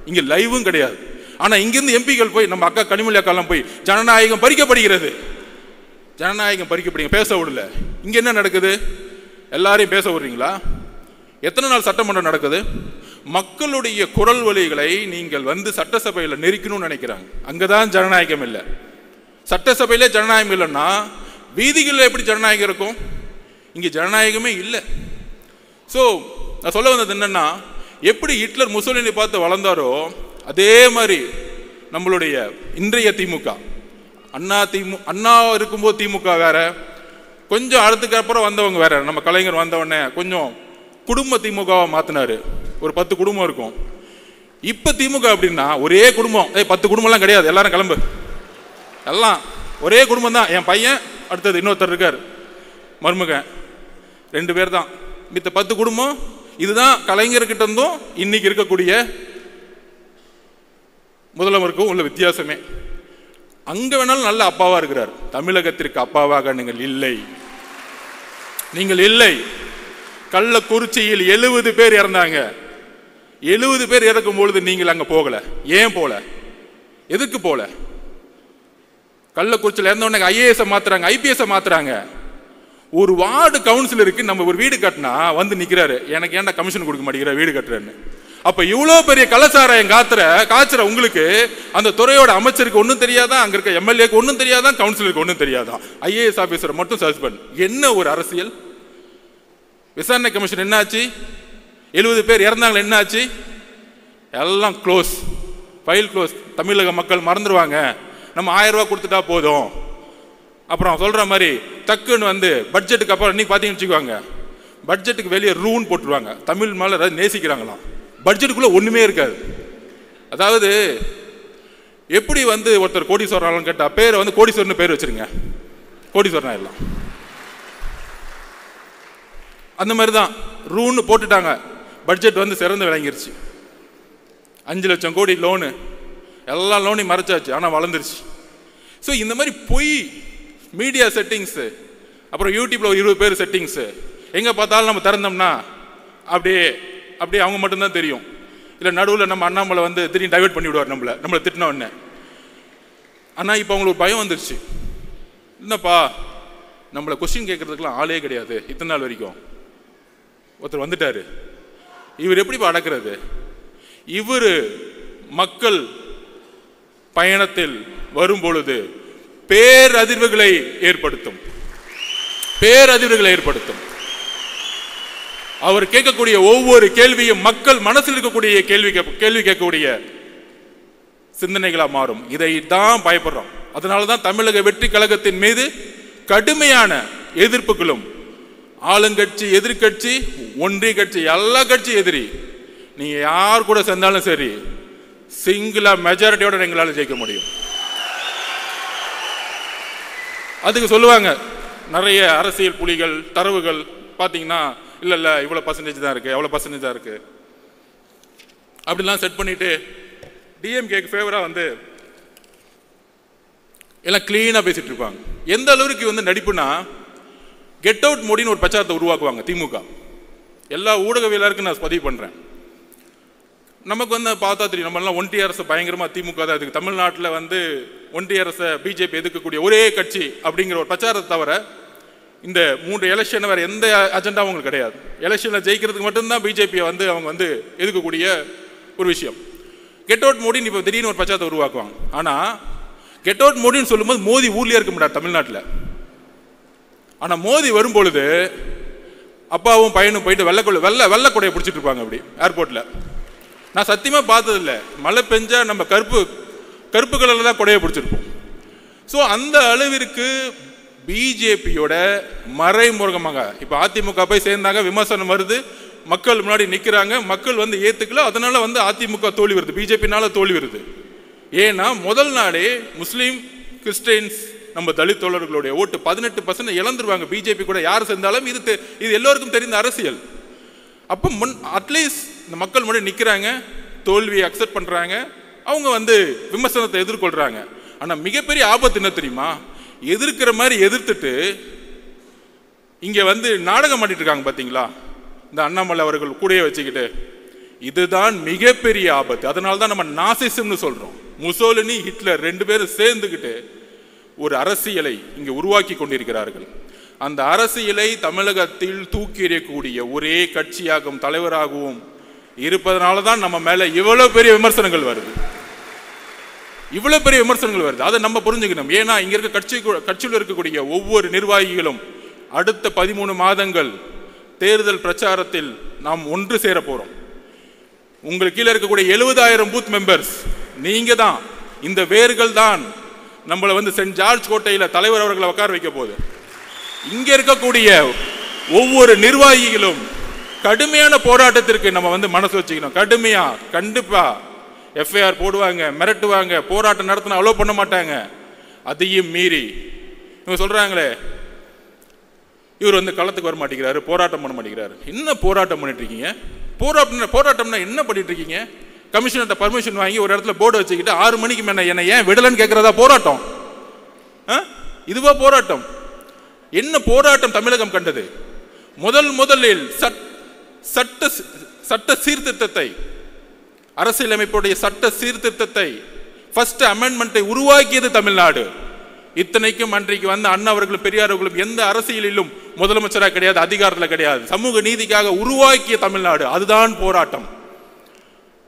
இங்கே லைவும் கிடையாது. ஆனால் இங்கிருந்து எம்பிக்கள் போய் நம்ம அக்கா கனிமொழி அக்காலாம் போய் ஜனநாயகம் பறிக்கப்படுகிறது, ஜனநாயகம் பறிக்கப்படுங்க, பேச விடல. இங்கே என்ன நடக்குது? எல்லாரையும் பேச விடுறீங்களா? எத்தனை நாள் சட்டமன்றம் நடக்குது? மக்களுடைய குரல் வலிகளை நீங்கள் வந்து சட்டசபையில் நெருக்கணும்னு நினைக்கிறாங்க. அங்கதான் ஜனநாயகம் இல்லை. சட்டசபையிலே ஜனநாயகம் இல்லைன்னா வீதிகளில் எப்படி ஜனநாயகம் இருக்கும்? இங்கே ஜனநாயகமே இல்லை. ஸோ நான் சொல்ல வந்தது என்னன்னா, எப்படி ஹிட்லர் முசோலினி பார்த்து வளர்ந்தாரோ அதே மாதிரி நம்மளுடைய இன்றைய திமுக, அண்ணா இருக்கும்போது திமுக வேற, கொஞ்சம் அடுத்துக்கு அப்புறம் வந்தவங்க வேற. நம்ம கலைஞர் வந்தவொடனே கொஞ்சம் குடும்ப திமுகவை மாத்தினாரு, ஒரு 10 குடும்பம் இருக்கும். இப்ப திமுக அப்படின்னா ஒரே குடும்பம், 10 குடும்பம்லாம் கிடையாது, எல்லாரும் கிளம்பு, எல்லாம் ஒரே குடும்பம் தான். என் பையன், அடுத்தது இன்னொருத்தர் இருக்கார், மருமகன், 2 பேர் தான். மித்த 10 குடும்பம். இதுதான் கலைஞர்கிட்ட இருந்தும் இன்னைக்கு இருக்கக்கூடிய முதல்வருக்கும் உள்ள வித்தியாசமே. அங்க வேணாலும் நல்ல அப்பாவா இருக்கிறார், தமிழகத்திற்கு அப்பாவாக நீங்கள் இல்லை, நீங்கள் இல்லை. கள்ளக்குறிச்சியில் 70 பேர் இறந்தாங்க. 70 பேர் இறக்கும் பொழுது நீங்கள் அங்க போகல. ஏன் போல? எதுக்கு போல? கள்ளக்குறிச்சியில் இறந்த உடனே ஐஏஎஸ் மாத்துறாங்க, ஐபிஎஸ் மாத்துறாங்க. ஒரு வார்டு கவுன்சிலருக்கு நம்ம ஒரு வீடு கட்டினா வந்து நிக்கிறாரு, எனக்கு ஏன்டா கமிஷன் கொடுக்க மாட்டேங்கிற வீடு கட்டுறேன்னு. அப்ப இவ்வளவு பெரிய கலாச்சாரம் காய்ச்சற உங்களுக்கு அந்த துறையோட அமைச்சருக்கு ஒன்றும் தெரியாதா, அங்க இருக்க எம்எல்ஏக்கு ஒன்றும் தெரியாதான், கவுன்சிலருக்கு ஒன்றும் தெரியாதான், ஐஏஎஸ் ஆபீசரை மட்டும் சஸ்பெண்ட். என்ன ஒரு அரசியல்? விசாரணை கமிஷன் என்னாச்சு? 70 பேர் இறந்தாங்க, என்னாச்சு? எல்லாம் க்ளோஸ், ஃபைல் க்ளோஸ். தமிழக மக்கள் மறந்துடுவாங்க, நம்ம 1000 ரூபா கொடுத்துட்டா போதும். அப்புறம் சொல்ற மாதிரி டக்குன்னு வந்து பட்ஜெட்டுக்கு அப்புறம் இன்னைக்கு பார்த்தீங்கன்னு வச்சுக்குவாங்க, பட்ஜெட்டுக்கு வெளியே ரூன் போட்டுருவாங்க. தமிழ் மேலே நேசிக்கிறாங்களாம், பட்ஜெட்டுக்குள்ள ஒண்ணுமே இருக்காது. அதாவது எப்படி வந்து ஒருத்தர் கோடீஸ்வரன் கேட்டா பேரை வந்து கோடீஸ்வரன் பேர் வச்சிருங்க, கோடீஸ்வரன் எல்லாம் அந்த மாதிரி தான் ரூன் போட்டுட்டாங்க. பட்ஜெட் வந்து சிறந்து விளங்கிருச்சு. 5 லட்சம் கோடி லோனு, எல்லா லோனையும் மறைச்சாச்சு, ஆனால் வளர்ந்துருச்சு. ஸோ இந்த மாதிரி பொய் மீடியா செட்டிங்ஸு, அப்புறம் யூடியூப்ல ஒரு 20 பேர் செட்டிங்ஸு, எங்கே பார்த்தாலும் நம்ம திறந்தோம்னா அப்படியே அப்படியே அவங்க மட்டும்தான் தெரியும். இல்லை நடுவில் நம்ம அண்ணாமலை வந்து திடீர்னு டைவெர்ட் பண்ணி விடுவார் நம்மளை திட்டின உடனே. ஆனால் இப்போ அவங்களுக்கு பயம் வந்துருச்சு, என்னப்பா நம்மளை கொஸ்டின் கேட்கறதுக்கெல்லாம் ஆளே கிடையாது, இத்தனை நாள் வரைக்கும் ஒருத்தர் வந்துட்டாரு, இவர் எப்படிப்பா அடக்கிறது? இவர் மக்கள் பயணத்தில் வரும் பொழுது பேரதிர்வுகளை ஏற்படுத்தும், பேரதிர்வுகளை ஏற்படுத்தும். அவர் கேட்கக்கூடிய ஒவ்வொரு கேள்வியும் மக்கள் மனசில் இருக்கக்கூடிய கேள்வி கேட்கக்கூடிய சிந்தனைகளா மாறும். இதை தான் பயப்படுறோம். அதனாலதான் தமிழக வெற்றி கழகத்தின் மீது கடுமையான எதிர்ப்புகளும், ஆளுங்கட்சி, எதிர்கட்சி, ஒன்றிய கட்சி, எல்லா கட்சி எதிரி. நீங்க யார் கூட சேர்ந்தாலும் சரி, சிங்கிளா மெஜாரிட்டியோட எங்களால் ஜெயிக்க முடியும். அதுக்கு சொல்லுவாங்க நிறைய அரசியல் புலிகள், தரவுகள் பார்த்தீங்கன்னா, இல்லை இல்லை இவ்வளோ பர்சன்டேஜ் தான் இருக்கு, எவ்வளோ பர்சன்டேஜ் தான் இருக்கு அப்படிலாம் செட் பண்ணிட்டு டிஎம்கேக்கு ஃபேவராக வந்து எல்லாம் கிளீனாக பேசிட்டு இருப்பாங்க. எந்த அளவுக்கு வந்து நடிப்புனா, கெட் அவுட் மோடின்னு ஒரு பிரச்சாரத்தை உருவாக்குவாங்க திமுக. எல்லா ஊடகவியலாருக்கும் நான் பதிவு பண்ணுறேன். நமக்கு வந்து பார்த்தா தெரியும், நம்மளாம் ஒன்றிய அரசு பயங்கரமாக திமுக தான் இதுக்கு தமிழ்நாட்டில் வந்து ஒன்றிய அரசை பிஜேபி எதிர்க்கக்கூடிய ஒரே கட்சி அப்படிங்கிற ஒரு பிரச்சாரத்தை தவிர இந்த 3 எலெக்ஷன் வேறு எந்த அஜெண்டாவும் அவங்களுக்கு கிடையாது. எலெக்ஷனில் ஜெயிக்கிறதுக்கு மட்டும்தான் பிஜேபியை வந்து அவங்க வந்து எதிர்க்கக்கூடிய ஒரு விஷயம். கெட் அவுட் மோடின்னு இப்போ திடீர்னு ஒரு பிரச்சாரத்தை உருவாக்குவாங்க. ஆனால் கெட் அவுட் மோடின்னு சொல்லும்போது மோடி ஊர்லேயே இருக்க முடியாது தமிழ்நாட்டில். ஆனால் மோடி வரும்பொழுது அப்பாவும் பையனும் போயிட்டு வெள்ளை கொடையை பிடிச்சிட்டு இருப்பாங்க அப்படி ஏர்போர்ட்டில். நான் சத்தியமாக பார்த்ததில்லை, மழை பெஞ்சா நம்ம கருப்பு கலரில் தான் கொடையை பிடிச்சிருப்போம். ஸோ அந்த அளவிற்கு பிஜேபியோட மறைமுகமாக இப்போ அதிமுக போய் சேர்ந்தாங்க, விமர்சனம் வருது, மக்கள் முன்னாடி நிற்கிறாங்க, மக்கள் வந்து ஏற்றுக்கல, அதனால வந்து அதிமுக தோல்வி வருது, பிஜேபினால தோல்வி வருது. ஏன்னா முதல் நாளே முஸ்லீம், கிறிஸ்டியன்ஸ், நம்ம தலித் தோழர்களுடைய ஓட்டு 18% இழந்துருவாங்க பிஜேபி கூட யார் சேர்ந்தாலும். இது எல்லோருக்கும் தெரிந்த அரசியல். அப்போ அட்லீஸ்ட் இந்த மக்கள் முன்னாடி நிற்கிறாங்க, தோல்வியை அக்செப்ட் பண்ணுறாங்க, அவங்க வந்து விமர்சனத்தை எதிர்கொள்கிறாங்க. ஆனால் மிகப்பெரிய ஆபத்து என்ன தெரியுமா? எதிர்க்கிற மாதிரி எதிர்த்துட்டு இங்க வந்து நாடகம் ஆடிட்டு இருக்காங்க பாத்தீங்களா, இந்த அண்ணாமலை அவர்கள் கூடயே வச்சுக்கிட்டு. இதுதான் மிகப்பெரிய ஆபத்து. அதனால்தான் நம்ம நாசிசம்னு சொல்றோம். முசோலினி, ஹிட்லர் 2 பேரும் சேர்ந்துக்கிட்டு ஒரு அரசியலை இங்கு உருவாக்கி கொண்டிருக்கிறார்கள். அந்த அரசியலை தமிழகத்தில் தூக்கி எறியக்கூடிய ஒரே கட்சியாகவும் தலைவராகவும் இருப்பதனால தான் நம்ம மேல இவ்வளவு பெரிய விமர்சனங்கள் வருது. இவ்வளவு பெரிய விமர்சனங்கள் வருது. அதை நம்ம புரிஞ்சுக்கணும். ஏன்னா இங்க இருக்க கட்சியில் இருக்கக்கூடிய ஒவ்வொரு நிர்வாகிகளும் அடுத்த 13 மாதங்கள் தேர்தல் பிரச்சாரத்தில் நாம் ஒன்று சேர போறோம். உங்களுக்கு கீழே இருக்கக்கூடிய 70,000 பூத் மெம்பர்ஸ் நீங்க தான். இந்த வேர்கள் தான் நம்மளை வந்து சென்ட் ஜார்ஜ் கோட்டையில தலைவர் அவர்களை உட்கார வைக்க போகுது. இங்க இருக்கக்கூடிய ஒவ்வொரு நிர்வாகிகளும் கடுமையான போராட்டத்திற்கு நம்ம வந்து மனசு வச்சுக்கணும். கடுமையா, கண்டிப்பா எஃப்ஐஆர் போடுவாங்க, மிரட்டுவாங்க, போராட்டம் நடத்தின அலோ பண்ண மாட்டாங்க. அதையும் மீறி இவங்க சொல்றாங்களே, இவர் வந்து களத்துக்கு வர மாட்டேங்கிறாரு, போராட்டம் பண்ண மாட்டேங்கிறாரு. என்ன போராட்டம் பண்ணிட்டு இருக்கீங்க? போராட்டம்னா என்ன பண்ணிட்டு இருக்கீங்க? கமிஷனர்கிட்ட பர்மிஷன் வாங்கி ஒரு இடத்துல போர்டு வச்சுக்கிட்டு 6 மணிக்கு மேல என்ன ஏன் விடலன்னு கேட்கறதா போராட்டம்? இதுவா போராட்டம்? என்ன போராட்டம் தமிழகம் கண்டது? முதலில் சட்ட சீர்திருத்தத்தை, அரசியலமைப்புடைய சட்ட சீர்திருத்தத்தை, ஃபர்ஸ்ட் அமெண்ட்மெண்ட்டை உருவாக்கியது தமிழ்நாடு. இத்தனைக்கும் அன்றைக்கு வந்த அண்ணா அவர்களும் பெரியார் அவர்களும் எந்த அரசியலிலும் முதலமைச்சராக கிடையாது, அதிகாரத்தில் கிடையாது. சமூக நீதிக்காக உருவாக்கிய தமிழ்நாடு. அதுதான் போராட்டம்.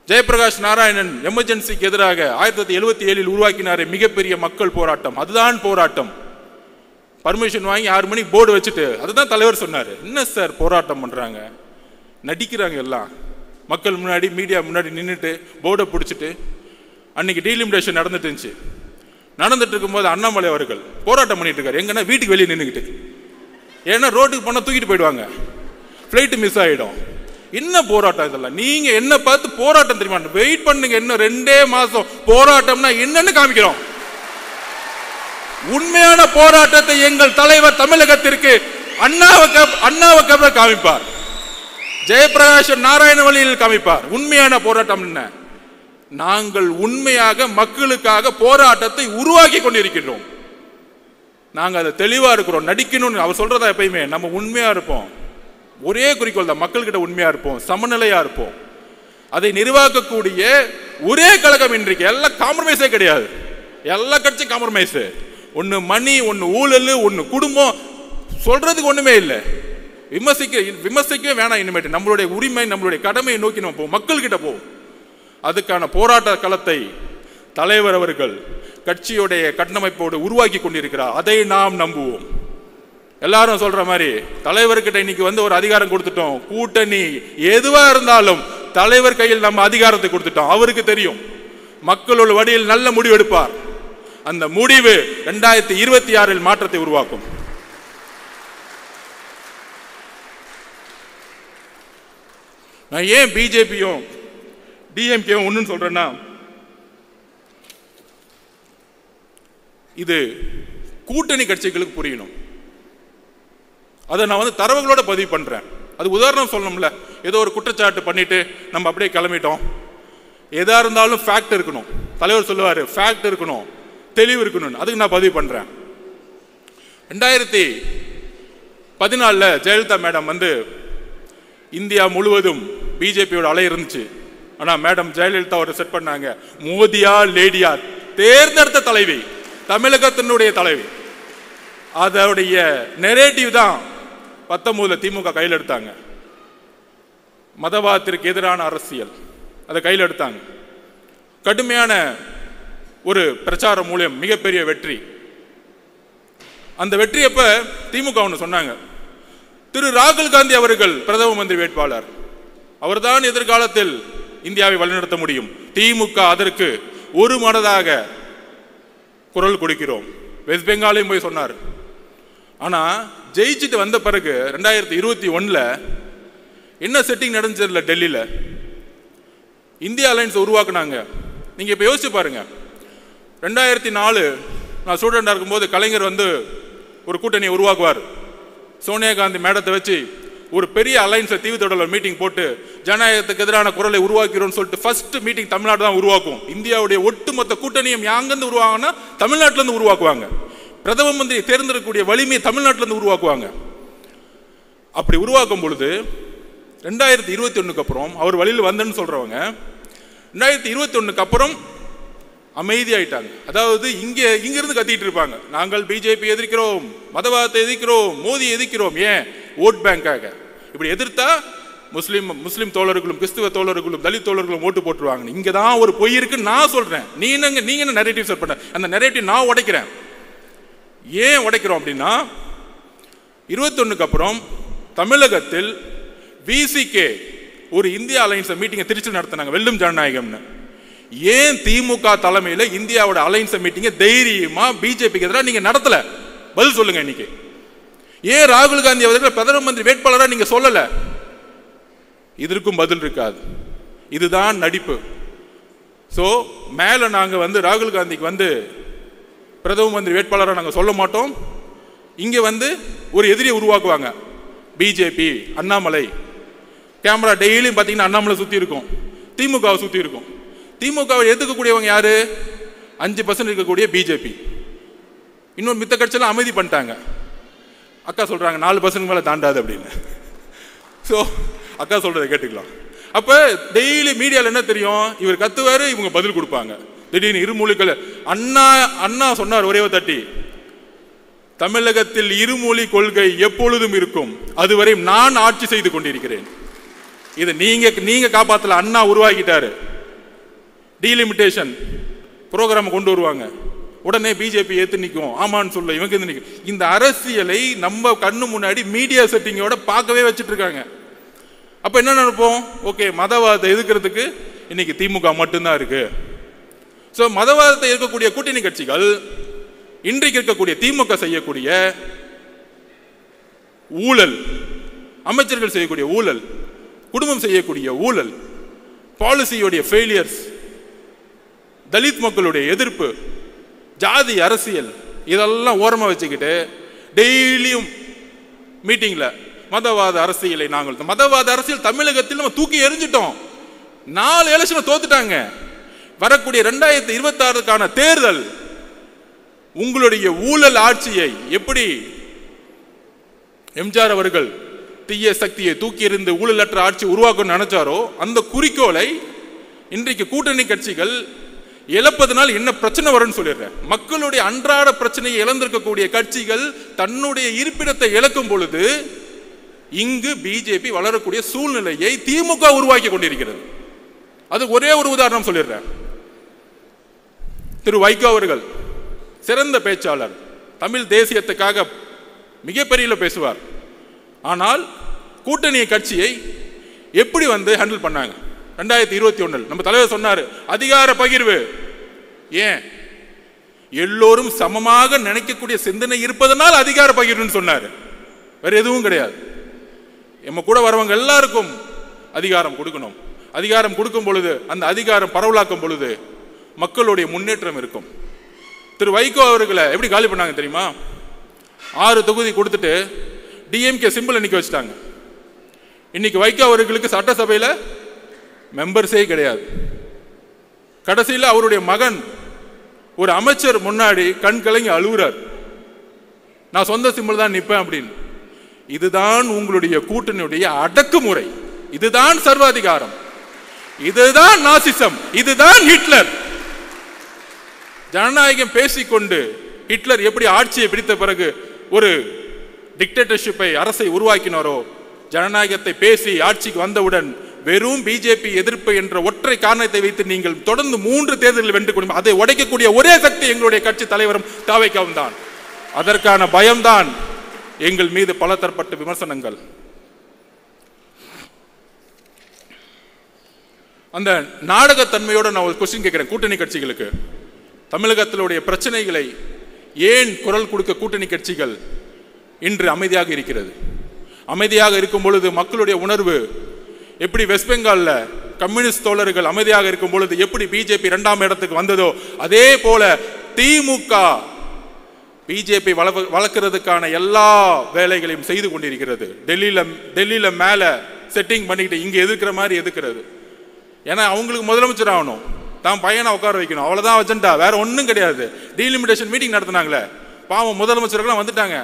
ஜெயபிரகாஷ் நாராயணன் எமர்ஜென்சிக்கு எதிராக 1977 உருவாக்கினாரே மிகப்பெரிய மக்கள் போராட்டம். அதுதான் போராட்டம். பர்மிஷன் வாங்கி 6 மணிக்கு போர்டு வச்சுட்டு, அதுதான் தலைவர் சொன்னார். என்ன சார் போராட்டம் பண்றாங்க, நடிக்கிறாங்க எல்லாம். மக்கள் முன்னாடி, மீடியா முன்னாடி நின்றுட்டு போர்டை பிடிச்சிட்டு அன்னைக்கு டீலிமிடேஷன் நடந்துட்டு இருந்துச்சு. நடந்துட்டு இருக்கும்போது அண்ணாமலை அவர்கள் போராட்டம் பண்ணிட்டு இருக்காரு. எங்கன்னா வீட்டுக்கு வெளியே நின்றுக்கிட்டு. ஏன்னா ரோட்டுக்கு போனால் தூக்கிட்டு போயிடுவாங்க, ஃப்ளைட்டு மிஸ் ஆகிடும். என்ன போராட்டம் இதெல்லாம்? நீங்க என்ன பார்த்து போராட்டம் தெரியுமா? வெயிட் பண்ணுங்க, இன்னும் 2 மாசம் போராட்டம்னா என்னன்னு காமிக்கிறோம். உண்மையான போராட்டத்தை எங்கள் தலைவர் தமிழகத்திற்கு அண்ணாவுக்கு காமிப்பார். ஜெயபிரகாஷ் நாராயண வழியில் காமிப்பார். உண்மையான போராட்டம் என்ன? நாங்கள் உண்மையாக மக்களுக்காக போராட்டத்தை உருவாக்கி கொண்டிருக்கிறோம். நாங்கள் அதை தெளிவா இருக்கிறோம். நடிக்கணும்னு அவர் சொல்றதா எப்பயுமே நம்ம உண்மையா இருப்போம். ஒரே குறிக்கோள் தான், மக்கள்கிட்ட உண்மையா இருப்போம், சமநிலையா இருப்போம். அதை நிர்வாகக்கூடிய ஒரே கழகம் இன்றைக்கு. எல்லாம் காம்ப்ரமைஸே கிடையாது. எல்லா கட்சி காம்ப்ரமைஸ். ஒன்னு மணி, ஒன்னு ஊழல், ஒன்னு குடும்பம், சொல்றதுக்கு ஒண்ணுமே இல்லை. விமர்சிக்கவே வேணாம். இனிமேட்டு நம்மளுடைய உரிமை, நம்மளுடைய கடமையை நோக்கி நம்ம போவோம், மக்கள்கிட்ட போவோம். அதுக்கான போராட்ட களத்தை தலைவர் அவர்கள் கட்சியுடைய கட்டமைப்போடு உருவாக்கி கொண்டிருக்கிறார். அதை நாம் நம்புவோம். எல்லாரும் சொல்ற மாதிரி தலைவர்கிட்ட இன்னைக்கு வந்து ஒரு அதிகாரம் கொடுத்துட்டோம். கூட்டணி எதுவா இருந்தாலும் தலைவர் கையில் நம்ம அதிகாரத்தை கொடுத்துட்டோம். அவருக்கு தெரியும் மக்களோட வழியில் நல்ல முடிவு எடுப்பார். அந்த முடிவு 2026 மாற்றத்தை உருவாக்கும். நான் ஏன் பிஜேபியும் டிஎம்கேவும் ஒன்னு சொல்றேன்னா, இது கூட்டணி கட்சிகளுக்கு புரியணும். அதை நான் வந்து தரவுகளோட பதிவு பண்றேன். அது உதாரணம் சொல்லணும்ல. ஏதோ ஒரு குற்றச்சாட்டு பண்ணிட்டு நம்ம அப்படியே கிளம்பிட்டோம். எதா இருந்தாலும் ஃபேக்ட் இருக்கணும். தலைவர் சொல்லுவாரு ஃபேக்ட் இருக்கணும், தெளிவு இருக்கணும். அதுக்கு நான் பதிவு பண்றேன். 2014 ஜெயலலிதா மேடம் வந்து இந்தியா முழுவதும் பிஜேபியோட அலை இருந்துச்சு. ஆனா மேடம் ஜெயலலிதா ஒரு செட் பண்ணாங்க, மோதியா லேடியா, தேர்ந்தெடுத்த தலைவி, தமிழகத்தினுடைய தலைவி. அதோடைய நெரேட்டிவ் தான் 19 திமுக கையில் எடுத்தாங்க. மதவாதத்திற்கு எதிரான அரசியல் அதை கையில் எடுத்தாங்க. கடுமையான ஒரு பிரச்சாரம் மூலம் மிகப்பெரிய வெற்றி. அந்த வெற்றி அப்ப திமுக ஒன்று சொன்னாங்க, திரு ராகுல் காந்தி அவர்கள் பிரதம மந்திரி வேட்பாளர், அவர்தான் எதிர்காலத்தில் இந்தியாவை வழிநடத்த முடியும். திமுக அதற்கு ஒரு மனதாக குரல் கொடுக்கிறோம். வெஸ்ட் பெங்காலையும் போய் சொன்னார். ஆனா ஜெயிச்சுட்டு வந்த பிறகு 2021 என்ன செட்டிங் நடந்துச்சு டெல்லியில? இந்தியா அலைன்ஸ் உருவாக்குனாங்க. நீங்க இப்ப யோசிச்சு பாருங்க. 2004 நான் ஸ்டூடெண்டா இருக்கும்போது கலைஞர் வந்து ஒரு கூட்டணியை உருவாக்குவார். சோனியா காந்தி மேடத்தை வச்சு ஒரு பெரிய அலைன்ஸை தீவுத்தொடரில் மீட்டிங் போட்டு ஜனநாயகத்துக்கு எதிரான குரலை உருவாக்கிறோம்னு சொல்லிட்டு ஃபர்ஸ்ட் மீட்டிங் தமிழ்நாடு தான் உருவாக்கும். இந்தியாவுடைய ஒட்டுமொத்த கூட்டணியும் யாங்கிருந்து உருவாங்கன்னா தமிழ்நாட்டிலிருந்து உருவாக்குவாங்க. பிரதம மந்திரி தேர்ந்தெடுக்கக்கூடிய வலிமையை தமிழ்நாட்டிலிருந்து உருவாக்குவாங்க. அப்படி உருவாக்கும் பொழுது 2021 அப்புறம் அவர் வழியில் வந்தேன்னு சொல்றவங்க 2021 அப்புறம் அமைதியாயிட்டாங்க. அதாவது இங்கிருந்து கத்திட்டு இருப்பாங்க, நாங்கள் பிஜேபி எதிர்க்கிறோம், மதவாதத்தை எதிர்க்கிறோம், மோடி எதிர்க்கிறோம். ஏன்? ஓட் பேங்காக. இப்படி எதிர்த்தா முஸ்லிம் தோழர்களும் கிறிஸ்துவ தோழர்களும் தலித் தோழர்களும் ஓட்டு போட்டுருவாங்க. இங்க தான் ஒரு பொய் இருக்குன்னு நான் சொல்றேன். நீங்க என்ன நரேட்டிவ் செட் பண்ண, அந்த நரேட்டிவ் நான் உடைக்கிறேன். ஏன் உடைக்கிறோம் அப்படின்னா 21 அப்புறம் தமிழகத்தில் விசிகே ஒரு இந்தியா அலைன்ஸ் மீட்டிங்கை திருச்சி நடத்தினாங்க, வெல்லும் ஜனநாயகம்னு. ஏன் திமுக தலைமையில் இந்தியாவோட அலைன்ஸ் மீட்டிங்கை தைரியமா பிஜேபிக்கு எதிராக நீங்க நடத்தல? பதில் சொல்லுங்க. இன்னைக்கு ஏன் ராகுல் காந்தி அவர்கள் பிரதம மந்திரி வேட்பாளராக நீங்க சொல்லல? இதற்கும் பதில் இருக்காது. இதுதான் நடிப்பு. ஸோ மேல நாங்க ராகுல் காந்திக்கு பிரதம மந்திரி வேட்பாளராக நாங்கள் சொல்ல மாட்டோம். இங்க ஒரு எதிரியை உருவாக்குவாங்க, பிஜேபி, அண்ணாமலை. கேமரா டெய்லியும் பார்த்தீங்கன்னா அண்ணாமலை சுற்றி இருக்கும், திமுகவை சுற்றி இருக்கும். திமுகவை எதிர்க்கக்கூடியவங்க யாரு? 5% இருக்கக்கூடிய பிஜேபி. இன்னொரு மித்த கட்சியெல்லாம் அமைதி பண்ணிட்டாங்க. அக்கா சொல்றாங்க 4% மேலே தாண்டாது அப்படின்னு. ஸோ அக்கா சொல்றதை கேட்டுக்கலாம். அப்ப டெய்லி மீடியாவில் என்ன தெரியும்? இவர் கத்துவாரு, இவங்க பதில் கொடுப்பாங்க. திடீர்னு இருமொழிகள். அண்ணா சொன்னார் ஒரே தட்டி, தமிழகத்தில் இருமொழி கொள்கை எப்பொழுதும் இருக்கும், அதுவரை நான் ஆட்சி செய்து கொண்டிருக்கிறேன். இதை நீங்க காப்பாத்தல, அண்ணா உருவாக்கிட்டாரு. டீலிமிட்டேஷன் ப்ரோக்ராம் கொண்டு வருவாங்க, உடனே பிஜேபி ஏத்து நிற்கும், ஆமான்னு சொல்ல இவங்க நிற்கும். இந்த அரசியலை நம்ம கண்ணு முன்னாடி மீடியா செட்டிங்கோட பார்க்கவே வச்சுட்டு இருக்காங்க. அப்ப என்ன நினைப்போம்? ஓகே, மதவாதத்தை எதிர்க்கிறதுக்கு இன்னைக்கு திமுக மட்டும்தான் இருக்கு. ஸோ மதவாதத்தை இருக்கக்கூடிய கூட்டணி கட்சிகள் இன்றைக்கு இருக்கக்கூடிய திமுக செய்யக்கூடிய ஊழல், அமைச்சர்கள் செய்யக்கூடிய ஊழல், குடும்பம் செய்யக்கூடிய ஊழல், பாலிசியோடைய ஃபெயிலியர்ஸ், தலித் மக்களுடைய எதிர்ப்பு, ஜாதி அரசியல், இதெல்லாம் ஓரமாக வச்சுக்கிட்டு டெய்லியும் மீட்டிங்ல மதவாத அரசியலை நாங்கள் மதவாத அரசியல் தமிழகத்தில் நம்ம தூக்கி எறிஞ்சிட்டோம். 4 எலெக்ஷன் தோத்துட்டாங்க. வரக்கூடிய 2026க்கான தேர்தல் உங்களுடைய ஊழல் ஆட்சியை எப்படி எம்ஜிஆர் அவர்கள் தீய சக்தியை தூக்கி எறிந்து ஊழலற்ற ஆட்சி உருவாக்கணும்னு நினைச்சாரோ அந்த குறிக்கோளை இன்றைக்கு கூட்டணி கட்சிகள் இழப்பதனால் என்ன பிரச்சனை வரும்னு சொல்லிடுறேன். மக்களுடைய அன்றாட பிரச்சனையை இழந்திருக்கக்கூடிய கட்சிகள் தன்னுடைய இருப்பிடத்தை இழக்கும் பொழுது இங்கு பிஜேபி வளரக்கூடிய சூழ்நிலையை திமுக உருவாக்கி கொண்டிருக்கிறது. அது ஒரே ஒரு உதாரணம் சொல்லிடுறேன். திரு வைகோ அவர்கள் சிறந்த பேச்சாளர், தமிழ் தேசியத்துக்காக மிகப்பெரிய பேசுவார். ஆனால் கூட்டணி கட்சியை எப்படி ஹேண்டில் பண்ணாங்க? 2021 நம்ம தலைவர் சொன்னாரு, அதிகார பகிர்வு. ஏன்? எல்லோரும் சமமாக நினைக்கக்கூடிய சிந்தனை இருப்பதனால் அதிகார பகிர்வுன்னு சொன்னாரு. வேற எதுவும் கிடையாது. நம்ம கூட வரவங்க எல்லாருக்கும் அதிகாரம் கொடுக்கணும். அதிகாரம் கொடுக்கும் பொழுது அந்த அதிகாரம் பரவலாக்கும் பொழுது மக்களுடைய முன்னேற்றம் இருக்கும். திரு வைகோ அவர்களை எப்படி காலி பண்ணாங்க தெரியுமா? 6 தொகுதி கொடுத்துட்டு டிஎம்கே சிம்பிள் நிக்க வச்சுட்டாங்க. இன்னைக்கு வைகோ அவர்களுக்கு சட்டசபையில் மெம்பர்ஸே கிடையாது. கடைசியில் அவருடைய மகன் ஒரு அமைச்சர் முன்னாடி கண் கலங்கி அழுகுறார், நான் சொந்த சிம்பிள் தான் நிற்பேன் அப்படின்னு. இதுதான் உங்களுடைய கூட்டணியுடைய அடக்குமுறை, இதுதான் சர்வாதிகாரம், இதுதான் நாசிசம், இதுதான் ஹிட்லர். ஜனநாயகம் பேசிக்கொண்டு ஹிட்லர் எப்படி ஆட்சியை பிடித்த பிறகு ஒரு டிக்டேட்டர்ஷிப்பை அரசை உருவாக்கினாரோ, ஜனநாயகத்தை பேசி ஆட்சிக்கு வந்தவுடன் வெறும் பிஜேபி எதிர்ப்பு என்ற ஒற்றை காரணத்தை வைத்து நீங்கள் தொடர்ந்து 3 தேர்தலில் வென்று கொண்டு அதை உடைக்கக்கூடிய ஒரே சக்தி எங்களுடைய கட்சி தலைவரும் தாவேக்காவும் தான். அதற்கான பயம்தான் எங்கள் மீது பல தரப்பட்ட விமர்சனங்கள். அந்த நாடகத்தன்மையோட நான் ஒரு கொஸ்டின் கேட்கிறேன் கூட்டணி கட்சிகளுக்கு. தமிழகத்திலுடைய பிரச்சனைகளை ஏன் குரல் கொடுக்க கூட்டணி கட்சிகள் இன்று அமைதியாக இருக்கிறது? அமைதியாக இருக்கும் பொழுது மக்களுடைய உணர்வு எப்படி வெஸ்ட் பெங்கால்ல கம்யூனிஸ்ட் தோழர்கள் அமைதியாக இருக்கும் பொழுது எப்படி பிஜேபி 2ஆம் இடத்துக்கு வந்ததோ அதே போல திமுக பிஜேபி வளர்க்கிறதுக்கான எல்லா வேலைகளையும் செய்து கொண்டிருக்கிறது. டெல்லியில மேல செட்டிங் பண்ணிக்கிட்டு இங்க எதிர்க்கிற மாதிரி எதிர்க்கிறது. ஏன்னா அவங்களுக்கு முதலமைச்சர் ஆகணும், தான் பையனை உட்கார வைக்கணும், அவ்வளவுதான் அஜெண்டா, வேற ஒன்றும் கிடையாது. டீலிமிட்டேஷன் மீட்டிங் நடத்தினாங்களே, பாவம் முதலமைச்சர்கள்லாம் வந்துட்டாங்க.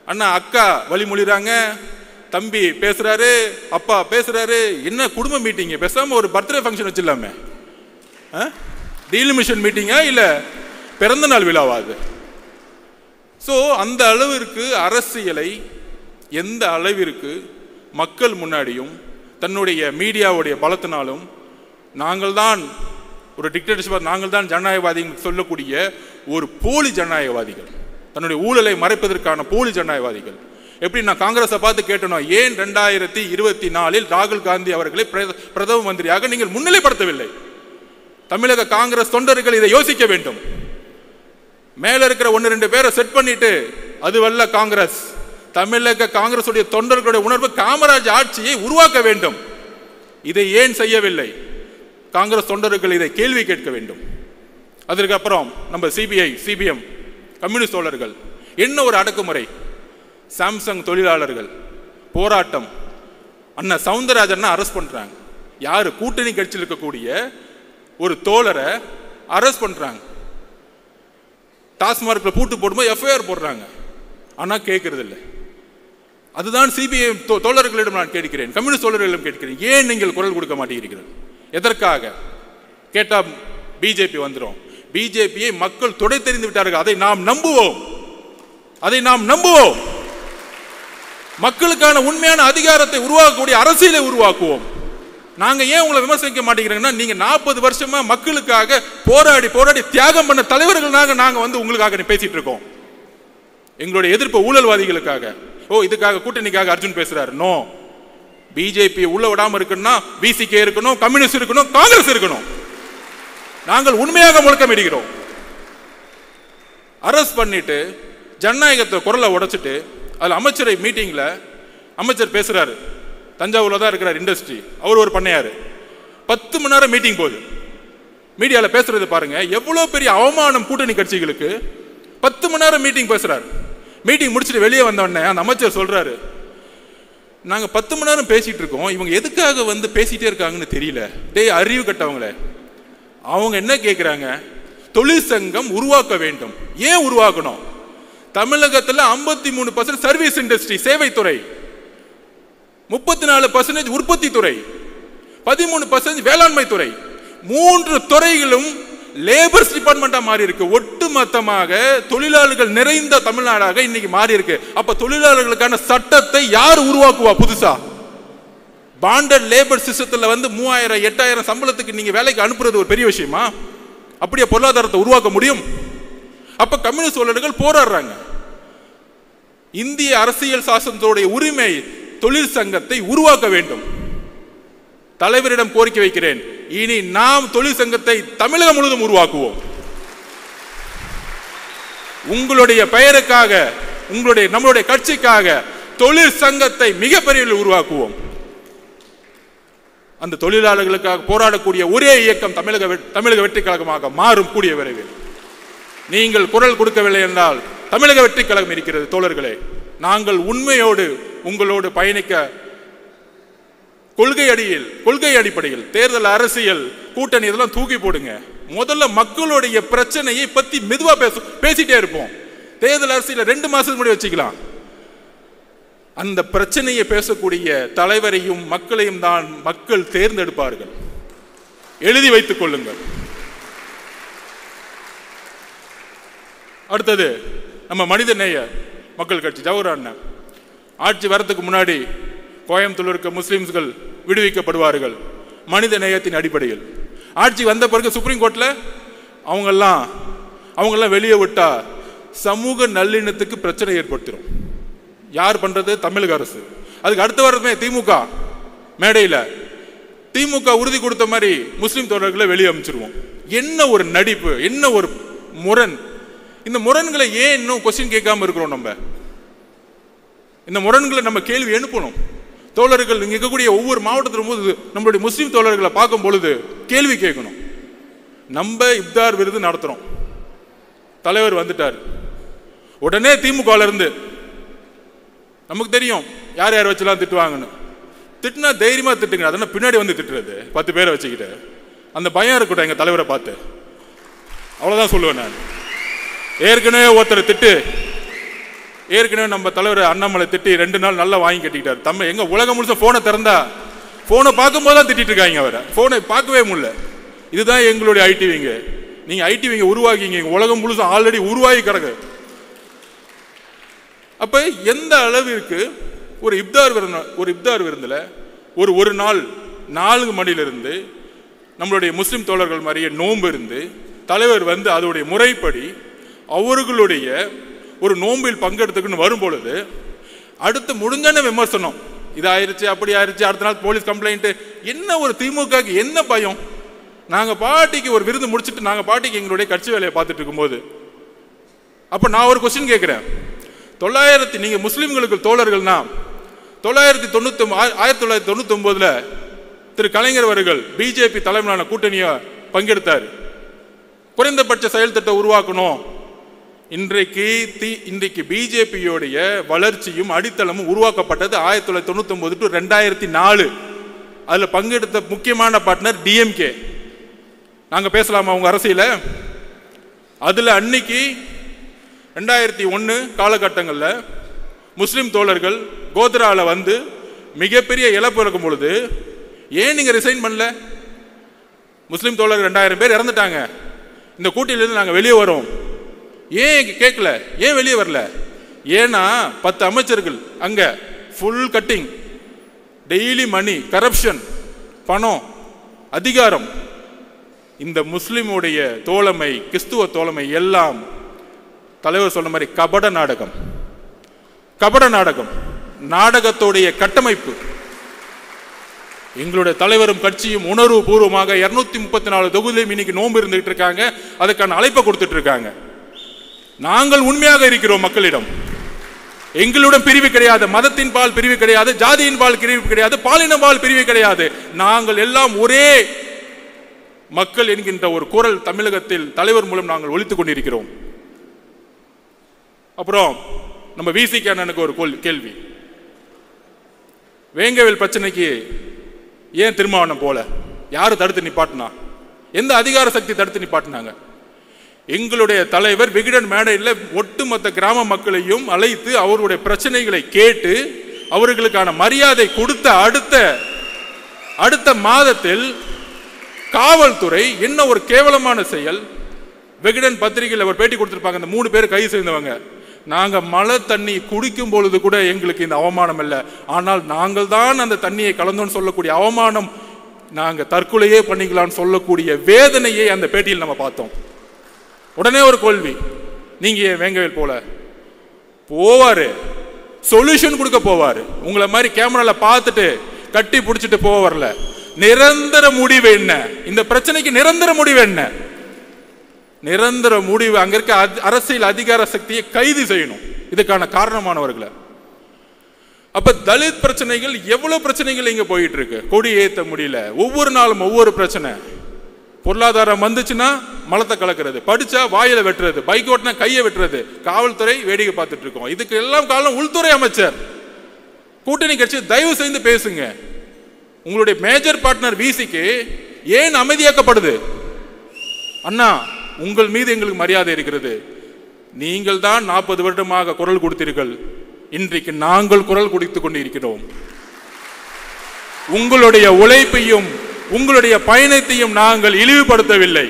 அண்ணா அக்கா வழிமொழிறாங்க, தம்பி பேசுறாரு, அப்பா பேசுறாரு. என்ன குடும்ப மீட்டிங்? பேசாம ஒரு பர்த்டே ஃபங்க்ஷன் வச்சிடலாமே. டீலிமிஷன் மீட்டிங்கா இல்ல பிறந்த நாள் விழாவா அது? ஸோ அந்த அளவிற்கு அரசியலை எந்த அளவிற்கு மக்கள் முன்னாடியும் தன்னுடைய மீடியாவுடைய பலத்தினாலும் நாங்கள் தான் ஒரு டிக்டேட்டர்ஷிப், நாங்கள் தான் ஜனநாயகவாதிகள் சொல்லக்கூடிய ஒரு போலி ஜனநாயகவாதிகள், தன்னுடைய ஊழலை மறைப்பதற்கான போலி ஜனநாயகவாதிகள். எப்படி நான் காங்கிரஸை பார்த்து கேட்டணும், ஏன் 2024 ராகுல் காந்தி அவர்களை பிரதம மந்திரியாக நீங்கள் முன்னிலைப்படுத்தவில்லை? தமிழக காங்கிரஸ் தொண்டர்கள் இதை யோசிக்க வேண்டும். மேல இருக்கிற 1-2 பேரை செட் பண்ணிட்டு அதுவல்ல காங்கிரஸ். தமிழக காங்கிரஸ் உடைய தொண்டர்களுடைய உணர்வு காமராஜ் ஆட்சியை உருவாக்க வேண்டும். இதை ஏன் செய்யவில்லை? காங்கிரஸ் தொண்டர்கள் இதை கேள்வி கேட்க வேண்டும். அதற்கு அப்புறம் நம்ம சிபிஐ, சிபிஎம், கம்யூனிஸ்ட் தோழர்கள் என்ன ஒரு அடக்குமுறை. சாம்சங் தொழிலாளர்கள் போராட்டம், அண்ணா சவுந்தரராஜன் அரெஸ்ட் பண்றாங்க. யாரு? கூட்டணி கட்சியில் இருக்கக்கூடிய ஒரு தோழரை அரெஸ்ட் பண்றாங்க. டாஸ்மார்க்ல பூட்டு போடும்போது எஃப்ஐஆர் போடுறாங்க. ஆனா கேட்கறது இல்லை. அதுதான் சிபிஐ தோழர்களிடம் நான் கேட்கிறேன், கம்யூனிஸ்ட் தோழர்களிடம் கேட்கிறேன், ஏன் நீங்கள் குரல் கொடுக்க மாட்டேங்கிறீர்கள்? எதற்காக கேட்டா பிஜேபி வந்துடும். பிஜேபியை மக்கள் தொடை தெரிந்து விட்டார்கள். அதை நாம் நம்புவோம், அதை நாம் நம்புவோம். மக்களுக்கான உண்மையான அதிகாரத்தை உருவாக்கக்கூடிய அரசியலை உருவாக்குவோம். நாங்க ஏன் உங்களை விமர்சிக்க மாட்டேங்கிறோம்னா, நீங்க 40 வருஷமா மக்களுக்காக போராடி போராடி தியாகம் பண்ண தலைவர்களாக நாங்க வந்து உங்களுக்காக பேசிட்டு இருக்கோம். எங்களுடைய எதிர்ப்பு ஊழல்வாதிகளுக்காக. ஓ, இதுக்காக கூட்டணிக்காக அர்ஜுன் பேசுறாரு. நோ, பிஜேபி உள்ள விடாம இருக்குன்னா விசிகே இருக்கணும், கம்யூனிஸ்ட் இருக்கணும், காங்கிரஸ் இருக்கணும். நாங்கள் உண்மையாக முழக்கமிடுகிறோம். அரஸ்ட் பண்ணிட்டு ஜனநாயகத்தை குரலை உடைச்சிட்டு அதுல அமைச்சரை மீட்டிங்ல அமைச்சர் பேசுறாரு. தஞ்சாவூர்ல தான் இருக்கிறார் இண்டஸ்ட்ரி, அவர் ஒரு பண்ணையாரு. 10 மணி நேரம் மீட்டிங் போகுது. மீடியால பேசுறது பாருங்க, எவ்வளவு பெரிய அவமானம் கூட்டணி கட்சிகளுக்கு. 10 மணி நேரம் மீட்டிங் பேசுறாரு. மீட்டிங் முடிச்சுட்டு வெளியே வந்த உடனே அந்த அமைச்சர் சொல்றாரு, நாங்க 10 மணி நேரம் பேசிட்டு இருக்கோம், இவங்க எதுக்காக வந்து பேசிட்டே இருக்காங்கன்னு தெரியல. டேய் அறிவு கட்டவங்களே, அவங்க என்ன கேட்கிறாங்க? தொழிற்சங்கம் உருவாக்க வேண்டும். ஏன் உருவாக்கணும்? தமிழகத்தில் 53% சர்வீஸ் இண்டஸ்ட்ரி, சேவைத்துறை, 34% உற்பத்தி துறை, 13% வேளாண்மை துறை. 3 துறைகளும் லேபர்ஸ் டிபார்ட்மெண்டா மாறி இருக்கு. ஒட்டுமொத்தமாக தொழிலாளர்கள் நிறைந்த தமிழ்நாடாக இன்னைக்கு மாறி இருக்கு. அப்ப தொழிலாளர்களுக்கான சட்டத்தை யார் உருவாக்குவா? புதுசா பாண்டட் லேபர் சிஸ்டத்துல வந்து 3000 8000 சம்பளத்துக்கு நீங்க வேலைக்கு அனுப்புறது ஒரு பெரிய விஷயமா? அப்படியே பொருளாதாரத்தை உருவாக்க முடியும்? அப்ப கம்யூனிஸ்ட் தோழர்கள் போராடுறாங்க. இந்திய அரசியல் சாசனத்தோடைய உரிமை தொழிற்சங்கத்தை உருவாக்க வேண்டும். தலைவரிடம் கோரிக்கை வைக்கிறேன், இனி நாம் தொழிற்சங்கத்தை தமிழகம் முழுவதும் உருவாக்குவோம். உங்களுடைய பெயருக்காக, நம்மளுடைய கட்சிக்காக தொழிற்சங்கத்தை மிகப்பெரிய உருவாக்குவோம். அந்த தொழிலாளர்களுக்காக போராடக்கூடிய ஒரே இயக்கம் தமிழக வெற்றி கழகமாக மாறும் கூடிய விரைவில். நீங்கள் குரல் கொடுக்கவில்லை என்றால் தமிழக வெற்றி கழகம் இருக்கிறது. தோழர்களே, நாங்கள் உண்மையோடு உங்களோடு பயணிக்க கொள்கை அடிப்படையில் தேர்தல் அரசியல் கூட்டணி இதெல்லாம் தூக்கி போடுங்க. முதல்ல மக்களுடைய பிரச்சனையை பத்தி மெதுவா பேசிட்டே இருப்போம். தேர்தல் அரசியல் 2 மாசத்துக்கு முன்னாடி வச்சுக்கலாம். அந்த பிரச்சனையை பேசக்கூடிய தலைவரையும் மக்களையும் தான் மக்கள் தேர்ந்தெடுப்பார்கள். எழுதி வைத்துக் கொள்ளுங்கள். அடுத்தது நம்ம மனிதநேய மக்கள் கட்சி ஜவஹர் அண்ணன் ஆட்சி வரத்துக்கு முன்னாடி கோயம்புத்தூர் இருக்க முஸ்லிம்கள் விடுவிக்கப்படுவார்கள் மனித நேயத்தின் அடிப்படையில். ஆட்சி வந்த பிறகு சுப்ரீம் கோர்ட்ல அவங்கெல்லாம் வெளியே விட்டா சமூக நல்லிணத்துக்கு பிரச்சனை ஏற்படுத்திடும். யார் பண்றது? தமிழக அரசு. அதுக்கு அடுத்த வாரமே திமுக மேடையில் திமுக உறுதி கொடுத்த மாதிரி முஸ்லிம் தோழர்களை வெளியே அமைச்சிருவோம். என்ன ஒரு நடிப்பு, என்ன ஒரு முரண்! இந்த முரண்களை ஏன் இன்னும் கொஸ்டின் கேட்காம இருக்கிறோம்? நம்ம இந்த முரண்களை நம்ம கேள்வி எழுப்பணும். தோழர்கள் இங்க இருக்கக்கூடிய ஒவ்வொரு மாவட்டத்திலும் போது நம்மளுடைய முஸ்லிம் தோழர்களை பார்க்கும் பொழுது கேள்வி கேட்கணும். நம்ம இப்தார் விருது நடத்துறோம், தலைவர் வந்துட்டார், உடனே திமுக இருந்து நமக்கு தெரியும் யார் யார் வச்சுலாம் திட்டுவாங்கன்னு. திட்டுனா தைரியமா திட்டுங்க, அதெல்லாம் பின்னாடி வந்து திட்டுறது 10 பேரை வச்சுக்கிட்டு அந்த பயம் இருக்கட்டும் எங்க தலைவரை பார்த்து. அவ்வளவுதான் சொல்லுவேன் நான். ஏற்கனவே ஒருத்தர் திட்டு, ஏற்கனவே நம்ம தலைவர் அண்ணாமலை திட்டி 2 நாள் நல்லா வாங்கி கட்டிக்கிட்டார். தம்ம எங்க உலகம் முழுச போனை திறந்தா போனை பார்க்கும் போது தான் திட்டிட்டு இருக்காங்க. அவரை போனை பார்க்கவே முடியல. இதுதான் எங்களுடைய ஐடிவிங்க. நீங்க ஐடிவிங்க உருவாக்கிங்க, உலகம் முழுச ஆல்ரெடி உருவாகி கிடக்கு. அப்ப எந்த அளவிற்கு ஒரு இப்தார் விருந்துல ஒரு நாள் 4 மணிலிருந்து நம்மளுடைய முஸ்லிம் தோழர்கள் மாதிரியே நோன்பு இருந்து தலைவர் வந்து அதோடைய முறைப்படி அவர்களுடைய ஒரு நோம்பில் பங்கெடுத்துக்குன்னு வரும் பொழுது அடுத்து முடிஞ்சான விமர்சனம், இது ஆயிடுச்சு அப்படி ஆயிடுச்சு, அடுத்த நாள் போலீஸ் கம்ப்ளைண்ட். என்ன ஒரு திமுகக்கு என்ன பயம்? நாங்க பாட்டிக்கு ஒரு விருந்து முடிச்சுட்டு நாங்க பாட்டிக்கு எங்களுடைய கட்சி வேலையை பார்த்துட்டு இருக்கும்போது அப்ப நான் ஒரு கொஸ்டின் கேட்கிறேன். நீங்க முஸ்லிம்களுக்கு தோழர்கள்னா 1999 திரு கலைஞர் அவர்கள் பிஜேபி தலைமையிலான கூட்டணியை பங்கெடுத்தார். குறைந்தபட்ச செயல் திட்டம் உருவாக்கணும். இன்றைக்கு பிஜேபியோடைய வளர்ச்சியும் அடித்தளமும் உருவாக்கப்பட்டது 1999 to 2004. அதுல பங்கெடுத்த முக்கியமான பார்ட்னர் டிஎம்கே. நாங்க பேசலாமா உங்க அரசியல? அதுல அன்னைக்கு 2001 காலகட்டங்களில் முஸ்லிம் தோழர்கள் கோத்ரால வந்து மிகப்பெரிய இழப்பு இருக்கும் பொழுது ஏன் நீங்க ரிசைன் பண்ணல? முஸ்லிம் தோழர்கள் 2000 பேர் இறந்துட்டாங்க. இந்த கூட்டணியிலிருந்து நாங்கள் வெளியே வரோம். ஏன் கேட்கல? ஏன் வெளியே வரல? ஏன்னா 10 அமைச்சர்கள் அங்க ஃபுல் கட்டிங், டெய்லி மணி, கரப்ஷன், பணம், அதிகாரம். இந்த முஸ்லிமுடைய தோழமை, கிறிஸ்துவ தோழமை எல்லாம் தலைவர் சொன்ன மாதிரி கபட நாடகம். கபட நாடகம், நாடகத்தோடைய கட்டமைப்பு. எங்களுடைய தலைவரும் கட்சியும் உணர்வு பூர்வமாக 234 தொகுதியிலும் இன்னைக்கு நோன்பு இருந்துகிட்டு இருக்காங்க. அதுக்கான அழைப்பை கொடுத்துட்டு இருக்காங்க. நாங்கள் உண்மையாக இருக்கிறோம் மக்களிடம். எங்களுடன் பிரிவு கிடையாது, மதத்தின் பால் பிரிவு கிடையாது, ஜாதியின் பால் பிரிவு கிடையாது, பாலின பால் பிரிவு கிடையாது. நாங்கள் எல்லாம் ஒரே மக்கள் என்கின்ற ஒரு குரல் தமிழகத்தில் தலைவர் மூலம் நாங்கள் ஒலித்துக் கொண்டிருக்கிறோம். அப்புறம் நம்ம விசிக அண்ணனுக்கு ஒரு கேள்வி. வேங்கவேல் பிரச்சனைக்கு ஏன் திருமாவளவன் போல? யாரு தடுத்து நிப்பாட்டினா? எந்த அதிகார சக்தி தடுத்து நிப்பாட்டினாங்க? எங்களுடைய தலைவர் விகடன் மேடையில் ஒட்டுமொத்த கிராம மக்களையும் அழைத்து அவருடைய பிரச்சனைகளை கேட்டு அவர்களுக்கான மரியாதை கொடுத்த அடுத்த மாதத்தில் காவல்துறை என்ன ஒரு கேவலமான செயல். விகடன் பத்திரிகையில் அவர் பேட்டி கொடுத்திருப்பாங்க. அந்த 3 பேர் கைது செய்தவங்க, நாங்க மழை தண்ணி குடிக்கும் பொழுது கூட எங்களுக்கு இந்த அவமானம் இல்லை, ஆனால் நாங்கள் தான் அந்த தண்ணியை கலந்தோன்னு சொல்லக்கூடிய அவமானம், நாங்க தற்கொலையே பண்ணிக்கலாம்னு சொல்லக்கூடிய வேதனையை அந்த பேட்டியில் நம்ம பார்த்தோம். உடனே ஒரு கேள்வி, நீங்க வேங்கவேல் போல போவாரு, சொல்யூஷன் கொடுக்க போவாரு. உங்களை மாதிரி கேமரால பார்த்துட்டு கட்டி பிடிச்சிட்டு போக வரல. நிரந்தர முடிவு என்ன? இந்த பிரச்சனைக்கு நிரந்தர முடிவு என்ன? நிரந்தர முடிவு அங்க இருக்க அரசியல் அதிகார சக்தியை கைது செய்யணும், இதுக்கான காரணமானவர்களை. அப்ப தலித் பிரச்சனைகள் எவ்வளவு பிரச்சனைகள் இங்க போயிட்டு இருக்கு. கொடி ஏத்த முடியல, ஒவ்வொரு நாளும் ஒவ்வொரு பிரச்சனை. பொருளாதாரம் வந்துச்சுன்னா மலத்தை கலக்கிறது, படிச்சா வாயில வெட்டுறது, பைக் ஓட்டினா கையை வெட்டுறது, காவல்துறை வேடிக்கை பார்த்துட்டு இருக்கோம். இதுக்கு எல்லாம் காரணம் உள்துறை அமைச்சர். கூட்டணி கட்சி தயவு செய்து பேசுங்க. உங்களுடைய மேஜர் பார்ட்னர் விசிக்கு ஏன் அமைதியாக்கப்படுது? அண்ணா, உங்கள் மீது எங்களுக்கு மரியாதை இருக்கிறது. நீங்கள் தான் 40 வருடமாக குரல் கொடுத்தீர்கள். இன்றைக்கு நாங்கள் குரல் கொடுத்துக் கொண்டு இருக்கிறோம். உங்களுடைய உழைப்பையும் உங்களுடைய பயணத்தையும் நாங்கள் இழிவுபடுத்தவில்லை.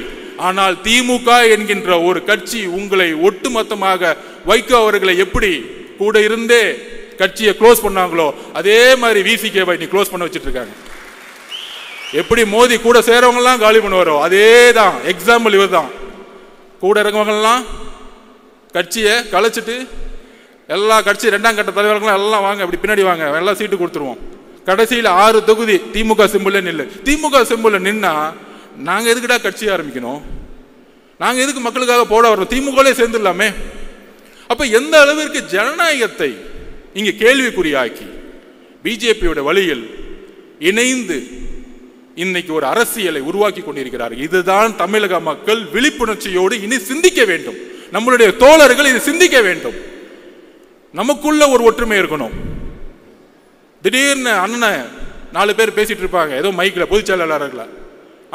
ஆனால் திமுக என்கின்ற ஒரு கட்சி உங்களை ஒட்டுமொத்தமாக வைகோ அவர்களை எப்படி கூட இருந்தே கட்சியை க்ளோஸ் பண்ணாங்களோ அதே மாதிரி விசிகேவை நீ க்ளோஸ் பண்ண வச்சுட்டு இருக்காங்க. எப்படி மோதி கூட சேரவங்க எல்லாம் காலி பண்ணுவாரோ அதே தான் எக்ஸாம்பிள் இவர் தான். கூட இருக்கவங்கெல்லாம் கட்சியை கலைச்சிட்டு எல்லா கட்சி 2ஆம் கட்ட தலைவர்களும் எல்லாம் வாங்க, இப்படி பின்னாடி வாங்க, எல்லாம் சீட்டு கொடுத்துருவோம். கடைசியில் 6 தொகுதி திமுக சிம்பிள் நில்லு. திமுக சிம்பிள் நின்னா நாங்க எதுக்குடா கட்சி ஆரம்பிக்கணும்? நாங்க எதுக்கு மக்களுக்காக போட வரோம்? திமுகலே சேர்ந்துடலாமே. அப்ப எந்த அளவிற்கு ஜனநாயகத்தை இங்க கேள்விக்குறியாக்கி பிஜேபியோட வழியில் இணைந்து இன்னைக்கு ஒரு அரசியலை உருவாக்கி கொண்டிருக்கிறார்கள். இதுதான் தமிழக மக்கள் விழிப்புணர்ச்சியோடு இனி சிந்திக்க வேண்டும். நம்மளுடைய தோழர்கள் இது சிந்திக்க வேண்டும். நமக்குள்ள ஒரு ஒற்றுமை இருக்கணும். திடீர்னு அண்ணன் 4 பேர் பேசிட்டு இருப்பாங்க, ஏதோ மைக்கில் பொதுச் செயலாளர்கள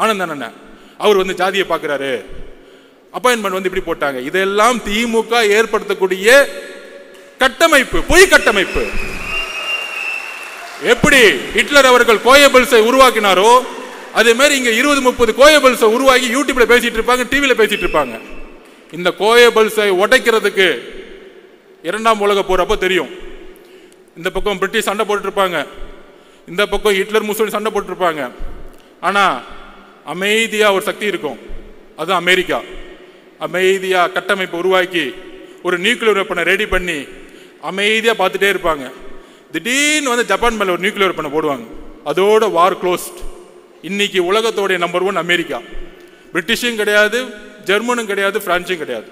ஆனந்த் அண்ணன் அவர் வந்து ஜாதியை பார்க்குறாரு, அப்பாயின்மெண்ட் வந்து இப்படி போட்டாங்க. இதெல்லாம் திமுக ஏற்படுத்தக்கூடிய கட்டமைப்பு, பொய் கட்டமைப்பு. எப்படி ஹிட்லர் அவர்கள் கோயபிள்ஸை உருவாக்கினாரோ அதே மாதிரி இங்க 20-30 கோயபிள்ஸை உருவாக்கி யூடியூப்ல பேசிட்டு இருப்பாங்க, டிவியில பேசிட்டு இருப்பாங்க. இந்த கோயபிள்ஸை உடைக்கிறதுக்கு இரண்டாம் உலக போர் அப்போ தெரியும். இந்த பக்கம் பிரிட்டிஷ் சண்டை போட்டு இருப்பாங்க, இந்த பக்கம் ஹிட்லர் முசோலினி சண்டை போட்டு இருப்பாங்க. ஆனா அமைதியா ஒரு சக்தி இருக்கும், அது அமெரிக்கா. அமைதியா கட்டமைப்பு உருவாக்கி ஒரு நியூக்ளியர் வெப்பனை ரெடி பண்ணி அமைதியா பார்த்துட்டே இருப்பாங்க. திடீர்னு வந்து ஜப்பான் மேல ஒரு நியூக்ளியர் வெப்பனை போடுவாங்க, அதோட வார் க்ளோஸ்ட். இன்னைக்கு உலகத்தோடைய நம்பர் 1 அமெரிக்கா. பிரிட்டிஷும் கிடையாது, ஜெர்மனும் கிடையாது, பிரான்சும் கிடையாது.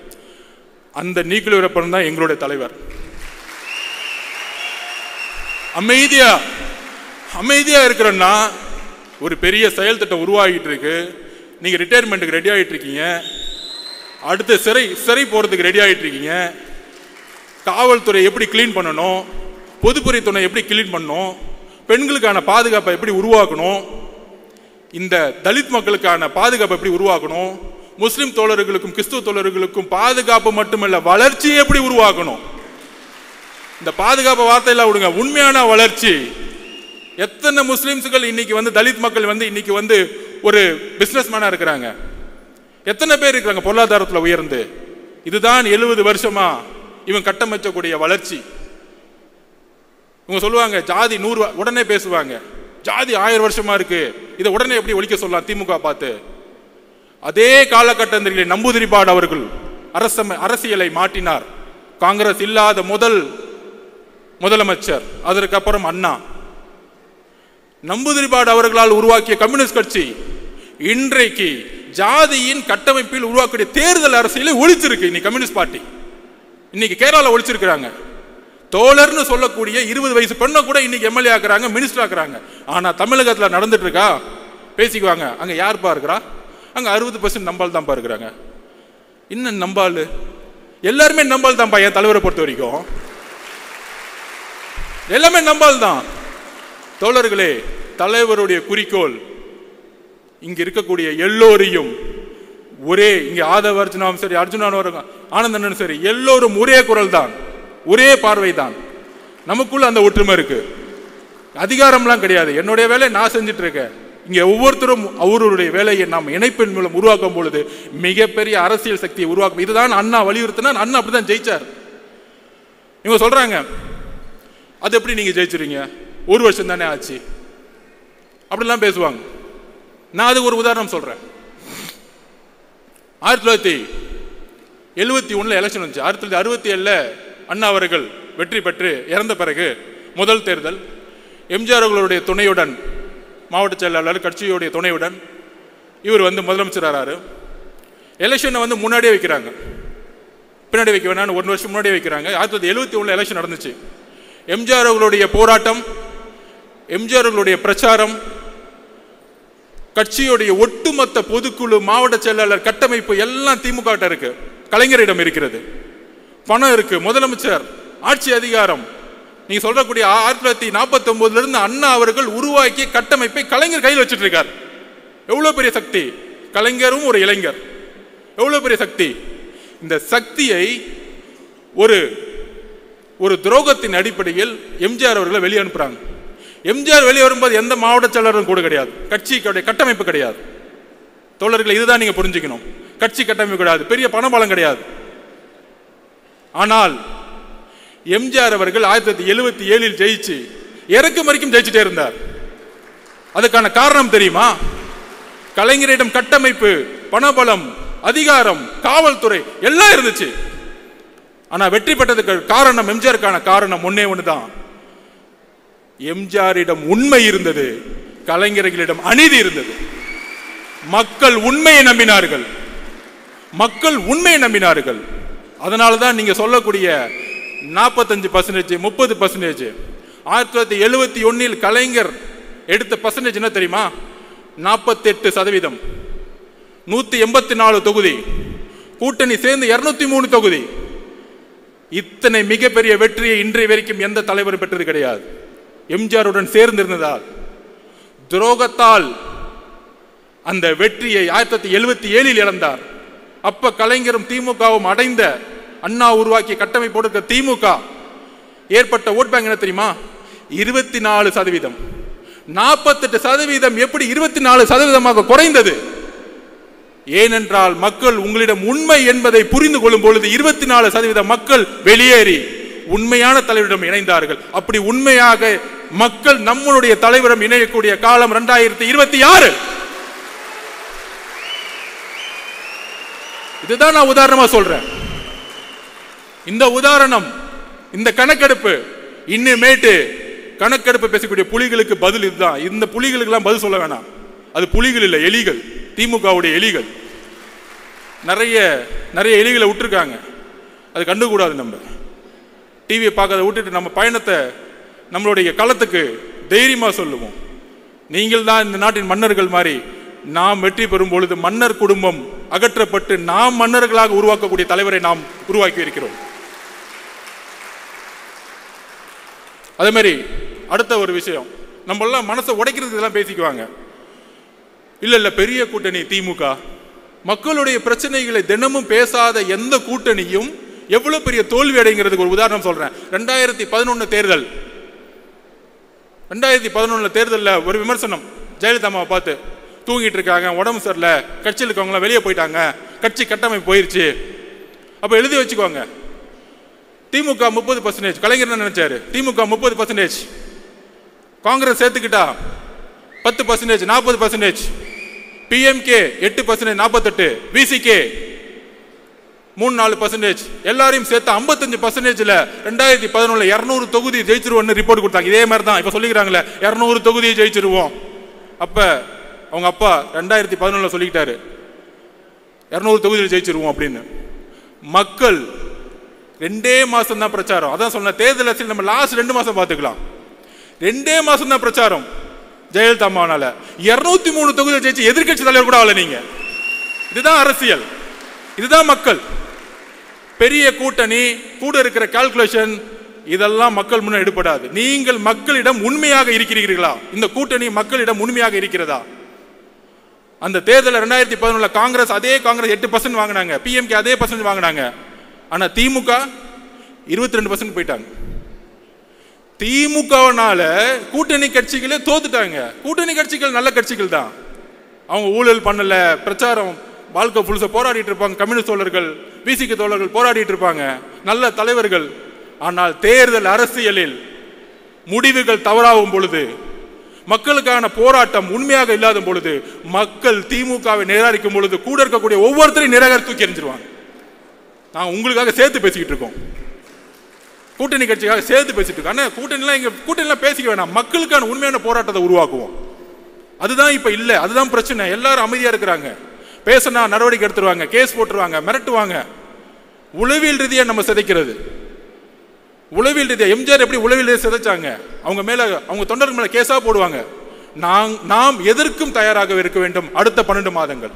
அந்த நியூக்ளியர் வெப்பன் தான் எங்களுடைய தலைவர். அமைதியா இருக்கிறன்னா ஒரு பெரிய செயல் திட்டம் உருவாகிட்டு இருக்கு. நீங்க ரிட்டையர்மெண்ட்டுக்கு ரெடி ஆகிட்டு இருக்கீங்க, அடுத்து சிறை போறதுக்கு ரெடி ஆகிட்டு இருக்கீங்க. காவல்துறை எப்படி கிளீன் பண்ணணும், பொதுப்பணித்துறை எப்படி கிளீன் பண்ணணும், பெண்களுக்கான பாதுகாப்பை எப்படி உருவாக்கணும், இந்த தலித் மக்களுக்கான பாதுகாப்பை எப்படி உருவாக்கணும், முஸ்லிம் தோழர்களுக்கும் கிறிஸ்துவ தோழர்களுக்கும் பாதுகாப்பு மட்டுமல்ல வளர்ச்சியை எப்படி உருவாக்கணும். இந்த பாதுகாப்பு வார்த்தையெல்லாம் விடுங்க, உண்மையான வளர்ச்சி. எத்தனை முஸ்லிம்ஸ்கள் இன்னைக்கு வந்து தலித் மக்கள் வந்து இன்னைக்கு வந்து ஒரு பிசினஸ் மேனா இருக்கிறாங்க, எத்தனை பேர் இருக்கிறாங்க பொருளாதாரத்தில் உயர்ந்து. இதுதான் 70 வருஷமா இவன் கட்டமைச்சக்கூடிய வளர்ச்சி. இவங்க சொல்லுவாங்க ஜாதி 100, உடனே பேசுவாங்க ஜாதி 1000 வருஷமா இருக்கு, இதை உடனே எப்படி ஒழிக்க சொல்லலாம் திமுக பார்த்து. அதே காலகட்டத்தில் நம்பூதிரிபாடு அவர்கள் அரசியலை மாற்றினார். காங்கிரஸ் இல்லாத முதலமைச்சர், அதற்கப்புறம் அண்ணா. நம்பூதிரிபாடு அவர்களால் உருவாக்கிய கம்யூனிஸ்ட் கட்சி இன்றைக்கு ஜாதியின் கட்டமைப்பில் உருவாக்கிய தேர்தல் அரசியலை ஒழிச்சிருக்கு. இன்னைக்கு கம்யூனிஸ்ட் பார்ட்டி இன்னைக்கு கேரளாவில் ஒழிச்சிருக்கிறாங்க. தோழர்னு சொல்லக்கூடிய 20 வயசு பெண்ணை கூட இன்னைக்கு எம்எல்ஏ ஆக்குறாங்க, மினிஸ்டர் ஆக்குறாங்க. ஆனா தமிழகத்தில் நடந்துட்டு இருக்கா? பேசிக்குவாங்க, அங்க யாருப்பா இருக்கிறா? அங்க 60% நம்பால் தான்ப்பா இருக்கிறாங்க. இன்னும் நம்பால் எல்லாருமே நம்பால் தான்ப்பா. என் தலைவரை பொறுத்த வரைக்கும் எல்லாமே நம்பால் தான். தோழர்களே, தலைவருடைய குறிக்கோள் இங்க இருக்கக்கூடிய எல்லோரையும் ஒரே, இங்க ஆதவ அர்ஜுனாவும் சரி, அர்ஜுனாவும் ஆனந்தனும் சரி, எல்லோரும் ஒரே குரல் தான், ஒரே பார்வை தான். நமக்குள்ள அந்த ஒற்றுமை இருக்கு. அதிகாரம்லாம் கிடையாது. என்னுடைய வேலையை நான் செஞ்சுட்டு இருக்கேன். இங்க ஒவ்வொருத்தரும் அவருடைய வேலையை நாம் இணைப்பின் மூலம் உருவாக்கும் பொழுது மிகப்பெரிய அரசியல் சக்தியை உருவாக்கும். இதுதான் அண்ணா வலியுறுத்தினார். அண்ணா அப்படிதான் ஜெயிச்சார். இவங்க சொல்றாங்க அது எப்படி நீங்க ஜெயிச்சிருங்க, 1 வருஷம் தானே ஆச்சு, அப்படிலாம் பேசுவாங்க. நான் அதுக்கு ஒரு உதாரணம் சொல்றேன். 1971 எலெக்ஷன் வந்துச்சு. 1967 அண்ணா அவர்கள் வெற்றி பெற்று இறந்த பிறகு முதல் தேர்தல் எம்ஜிஆர் அவர்களுடைய துணையுடன், மாவட்ட செயலாளர் கட்சியுடைய துணையுடன் இவர் வந்து முதலமைச்சர் ஆறாரு. எலெக்ஷனை வந்து முன்னாடியே வைக்கிறாங்க, பின்னாடி வைக்க வேணான்னு 1 வருஷம் முன்னாடியே வைக்கிறாங்க. 1971 எலெக்ஷன் நடந்துச்சு. எம்ஜிஆர் அவர்களுடைய போராட்டம், எம்ஜிஆர் அவர்களுடைய பிரச்சாரம், கட்சியுடைய ஒட்டுமொத்த பொதுக்குழு, மாவட்ட செயலாளர் கட்டமைப்பு எல்லாம் திமுக கிட்ட இருக்கு, கலைஞரிடம் இருக்கிறது. பணம் இருக்கு, முதலமைச்சர், ஆட்சி அதிகாரம். நீங்க சொல்லக்கூடிய 1949 இருந்து அண்ணா அவர்கள் உருவாக்கிய கட்டமைப்பை கலைஞர் கையில் வச்சுட்டு இருக்கார். எவ்வளவு பெரிய சக்தி! கலைஞரும் ஒரு இளைஞர், எவ்வளவு பெரிய சக்தி! இந்த சக்தியை ஒரு துரோகத்தின் அடிப்படையில் எம்ஜிஆர் அவர்களை வெளியே அனுப்புறாங்க. எம்ஜிஆர் வெளியே வரும்போது எந்த மாவட்ட செயலரும் கூட கிடையாது, கட்சிக்கு கட்டமைப்பு கிடையாது. தோழர்கள், இதுதான் நீங்க புரிஞ்சுக்கணும். கட்சி கட்டமைப்பு கிடையாது, பெரிய பணபலம் கிடையாது. ஆனால் எம்ஜிஆர் அவர்கள் 1977 ஜெயிச்சு இறக்கும் வரைக்கும் ஜெயிச்சுட்டே இருந்தார். அதுக்கான காரணம் தெரியுமா? கலைஞரிடம் கட்டமைப்பு, பணபலம், அதிகாரம், காவல்துறை எல்லாம் இருந்துச்சு. ஆனா வெற்றி பெற்றதுக்கு காரணம், எம்ஜிஆருக்கான காரணம் ஒன்னே ஒண்ணுதான். எம்ஜிஆரிடம் உண்மை இருந்தது, கலைஞர்களிடம் அநீதி இருந்தது. மக்கள் உண்மையை நம்பினார்கள், மக்கள் உண்மையை நம்பினார்கள். அதனாலதான் நீங்க சொல்லக்கூடிய 45%, 30%. 1971 கலைஞர் எடுத்த பர்சன்டேஜ் என்ன தெரியுமா? 48%. 184 தொகுதி, கூட்டணி சேர்ந்து 203 தொகுதி. இத்தனை மிகப்பெரிய வெற்றியை இன்றைய வரைக்கும் எந்த தலைவரும் பெற்றது கிடையாது. எம்ஜிஆருடன் சேர்ந்திருந்ததால், துரோகத்தால் அந்த வெற்றியை 1977 இழந்தார். அப்ப கலைஞரும் திமுகவும் அடைந்த அண்ணா உருவாக்கிய கட்டமைப்போடு திமுக ஏற்பட்ட ஓட் பேங்க் என்ன தெரியுமா? 24%. 48% எப்படி 24% குறைந்தது? ஏனென்றால் மக்கள் உங்களிடம் உண்மை என்பதை புரிந்து கொள்ளும் பொழுது 24% மக்கள் வெளியேறி உண்மையான தலைவரிடம் இணைந்தார்கள். அப்படி உண்மையாக மக்கள் நம்மளுடைய தலைவரிடம் இணையக்கூடிய காலம் 2026. இதுதான் நான் உதாரணமா சொல்றேன். இந்த உதாரணம், இந்த கணக்கெடுப்பு, இன்னுமேட்டு கணக்கெடுப்பு பேசக்கூடிய புலிகளுக்கு பதில் இதுதான். இந்த புலிகளுக்கு எல்லாம் பதில் சொல்ல வேணாம். அது புலிகள் இல்லை, எலிகள், திமுகவுடைய எலிகள். நிறைய எலிகளை விட்டுருக்காங்க, அது கண்டுக்கூடாது. நம்ம டிவியை பார்க்கறத விட்டுட்டு நம்ம பயணத்தை நம்மளுடைய களத்துக்கு தைரியமா சொல்லுவோம். நீங்கள் தான் இந்த நாட்டின் மன்னர்கள் மாதிரி. நாம் வெற்றி பெறும் பொழுது மன்னர் குடும்பம் அகற்றப்பட்டு நாம் மன்னர்களாக உருவாக்கக்கூடிய தலைவரை நாம் உருவாக்கி இருக்கிறோம். அதே மாதிரி அடுத்த ஒரு விஷயம், நம்ம எல்லாம் மனசை உடைக்கிறதுக்கு இதெல்லாம் பேசிக்குவாங்க. இல்ல பெரிய கூட்டணி திமுக, மக்களுடைய பிரச்சனைகளை தினமும் பேசாத எந்த கூட்டணியும் எவ்வளவு பெரிய தோல்வி அடைங்கிறதுக்கு ஒரு உதாரணம் சொல்றேன். 2011 தேர்தல், 2011 தேர்தலில் ஒரு விமர்சனம் ஜெயலலிதா அம்மாவை பார்த்து, தூங்கிட்டு இருக்காங்க, உடம்பு சரியில்லை, கட்சியில் இருக்கவங்களாம் வெளியே போயிட்டாங்க, கட்சி கட்டமைப்பு போயிருச்சு. அப்ப எழுதி வச்சுக்கோங்க, திமுக 30%, கலைஞர் என்ன நினைச்சாரு? திமுக 30%, காங்கிரஸ் சேர்த்துக்கிட்டா 10%, 40%, பிஎம்கே 8%, 48%, விசிகே 3-4%, எல்லாரையும் சேர்த்து 55%. 2011 200 தொகுதி ஜெயிச்சிருவோம்னு ரிப்போர்ட் கொடுத்தாங்க. இதே மாதிரி தான் இப்ப சொல்லிக்கிறாங்களே 200 தொகுதியை ஜெயிச்சிருவோம். அப்ப அவங்க அப்பா 2011 சொல்லிக்கிட்டாரு 200 தொகுதியில் ஜெயிச்சிருவோம் அப்படின்னு. மக்கள் 2 மாசம் தான் பிரச்சாரம். அதான் சொன்ன தேர்தல் அரசியல் நம்ம லாஸ்ட் 2 மாசம் பார்த்துக்கலாம். 2 மாசம் தான் பிரச்சாரம். ஜெயலலிதா அம்மாவால 203 தொகுதியில் ஜெயிச்சு எதிர்கட்சி தலைவர் கூட ஆகல நீங்க. இதுதான் அரசியல், இதுதான் மக்கள். பெரிய கூட்டணி கூட இருக்கிற கால்குலேஷன் இதெல்லாம் மக்கள் முன்ன எடுபடாது. நீங்கள் மக்களிடம் உண்மையாக இருக்கிறீர்களா? இந்த கூட்டணி மக்களிடம் உண்மையாக இருக்கிறதா? அந்த தேர்தல் 2011 காங்கிரஸ், அதே காங்கிரஸ் 8% வாங்கினாங்க, பிஎம்கே அதே % வாங்கினாங்க. ஆனா திமுக 22% போயிட்டாங்க. திமுகனால கூட்டணி கட்சிகளே தோத்துட்டாங்க. கூட்டணி கட்சிகள் நல்ல கட்சிகள் தான், அவங்க ஊழல் பண்ணல, பிரச்சாரம் வாழ்க்கை புதுசா போராடிட்டு இருப்பாங்க. கம்யூனிஸ்ட் தோழர்கள், விசிக தோழர்கள் போராடிட்டு இருப்பாங்க, நல்ல தலைவர்கள். ஆனால் தேர்தல் அரசியலில் முடிவுகள் தவறாகும் பொழுது, மக்களுக்கான போராட்டம் உண்மையாக இல்லாத பொழுது, மக்கள் திமுகவை நிராகரிக்கும் பொழுது கூட இருக்கக்கூடிய ஒவ்வொருத்தரையும் நிராகரித்து தூக்கி எறிஞ்சிருவாங்க. நான் உங்களுக்காக சேர்த்து பேசிக்கிட்டு இருக்கோம், கூட்டணி கட்சிக்காக சேர்த்து பேசிட்டு இருக்கோம். ஆனால் கூட்டணிலாம் பேசிக்க வேணாம், மக்களுக்கான உண்மையான போராட்டத்தை உருவாக்குவோம். அதுதான் இப்ப இல்ல, அதுதான் பிரச்சனை. எல்லாரும் அமைதியா இருக்கிறாங்க, பேசினா நடவடிக்கை எடுத்துருவாங்க, கேஸ் போட்டுருவாங்க, மிரட்டுவாங்க. உளவியல் ரீதியா நம்ம சிதைக்கிறது. உளவியல் ரீதியா எம்ஜிஆர் எப்படி உளவியல் ரீதியா சிதைச்சாங்க? அவங்க மேல, அவங்க தொண்டர்கள் மேல கேஸா போடுவாங்க. நாம் எதற்கும் தயாராக இருக்க வேண்டும் அடுத்த 12 மாதங்கள்.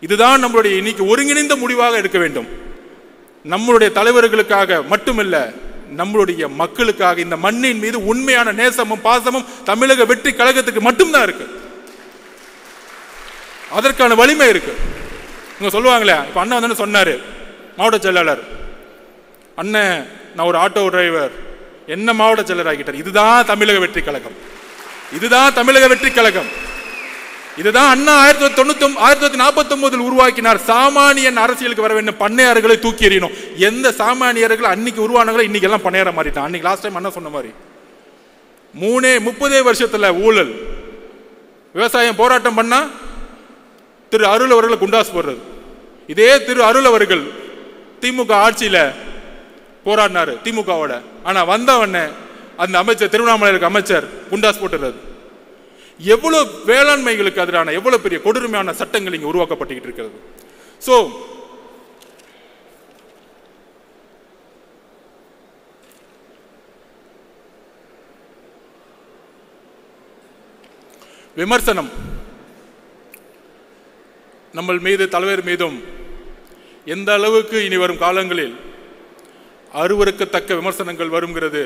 இதுதான் நம்மளுடைய இன்னைக்கு ஒருங்கிணைந்த முடிவாக இருக்க வேண்டும். நம்மளுடைய தலைவர்களுக்காக மட்டுமல்ல, நம்மளுடைய மக்களுக்காக. இந்த மண்ணின் மீது உண்மையான நேசமும் பாசமும் தமிழக வெற்றி கழகத்துக்கு மட்டும்தான் இருக்கு. அதற்கான வலிமை இருக்கு. இவங்க சொல்லுவாங்களே, இப்ப அண்ணன் வந்து சொன்னாரு, மாவட்ட செயலாளர் அண்ணன், நான் ஒரு ஆட்டோ டிரைவர், என்ன மாவட்ட செயலர் ஆகிட்டார். இதுதான் தமிழக வெற்றி கழகம், இதுதான் தமிழக வெற்றி கழகம். இதுதான் அண்ணா 1949 உருவாக்கினார். சாமானியன் அரசியலுக்கு வர வேண்டும், பண்ணையார்களை தூக்கி எறியணும். எந்த சாமானியர்கள் அன்னைக்கு உருவானவங்களை இன்னைக்கு எல்லாம் பண்ணையார மாறிட்டான். அன்னைக்கு லாஸ்ட் டைம் அண்ணா சொன்ன மாதிரி 30 வருஷத்துல ஊழல், விவசாயம் போராட்டம் பண்ணா திரு அருள் அவர்களை குண்டாஸ் போடுறது. இதே திரு அருள் அவர்கள் திமுக ஆட்சியில போராடினாரு திமுகவோட. ஆனா வந்தவன அந்த அமைச்சர், திருவண்ணாமலை அமைச்சர் குண்டாஸ் போட்டுறது. எவ்வளவு வேளாண்மைகளுக்கு எதிரான எவ்வளவு பெரிய கொடுமையான சட்டங்கள் இங்க உருவாக்கப்பட்டு இருக்கிறது. சோ விமர்சனம் நம்ம மீது, தலைவர் மீதும் எந்த அளவுக்கு இனி வரும் காலங்களில் அருவருக்கத்தக்க விமர்சனங்கள் வருங்கிறது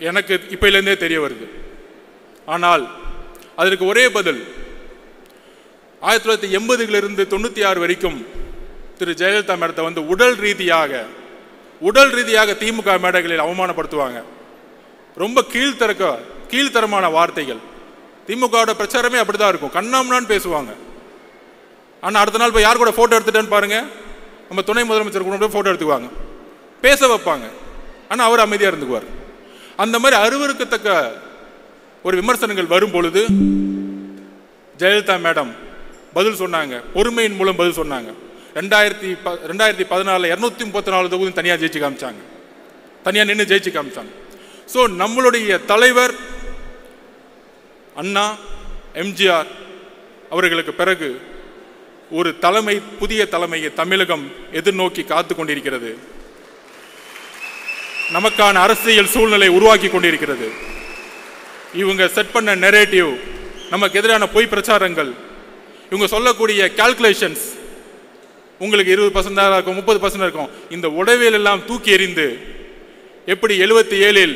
எனக்கு இப்பையிலிருந்தே தெரிய வருது. ஆனால் அதற்கு ஒரே பதில், 1980 96 வரைக்கும் திரு ஜெயலலிதா மேடத்தை வந்து உடல் ரீதியாக திமுக மேடைகளில் அவமானப்படுத்துவாங்க. ரொம்ப கீழ்த்தரமான வார்த்தைகள். திமுகவோட பிரச்சாரமே அப்படிதான் இருக்கும். கண்ணாமண்ணான்னு பேசுவாங்க. ஆனால் அடுத்த நாள் போய் யார் கூட ஃபோட்டோ எடுத்துட்டேன்னு பாருங்க, நம்ம துணை முதலமைச்சர் கூட ஃபோட்டோ எடுத்துக்குவாங்க, பேச வைப்பாங்க. ஆனால் அவர் அமைதியாக இருந்துக்குவார். அந்த மாதிரி அருவருக்கத்தக்க ஒரு விமர்சனங்கள் வரும் பொழுது ஜெயலலிதா மேடம் பதில் சொன்னாங்க, பொறுமையின் மூலம் பதில் சொன்னாங்க. 2014 234 தொகுதி தனியாக ஜெயிச்சு காமிச்சாங்க, தனியாக நின்று ஜெயிச்சு காமிச்சாங்க. ஸோ நம்மளுடைய தலைவர் அண்ணா எம்ஜிஆர் அவர்களுக்கு பிறகு ஒரு புதிய தலைமையை தமிழகம் எதிர்நோக்கி காத்து கொண்டிருக்கிறது. நமக்கான அரசியல் சூழ்நிலை உருவாக்கி கொண்டிருக்கிறது. இவங்க செட் பண்ண நெரேட்டிவ், நமக்கு எதிரான பொய் பிரச்சாரங்கள், இவங்க சொல்லக்கூடிய கால்குலேஷன்ஸ், உங்களுக்கு 20% இருக்கும், 30% இருக்கும். இந்த உடவியல் எல்லாம் தூக்கி எறிந்து எப்படி 77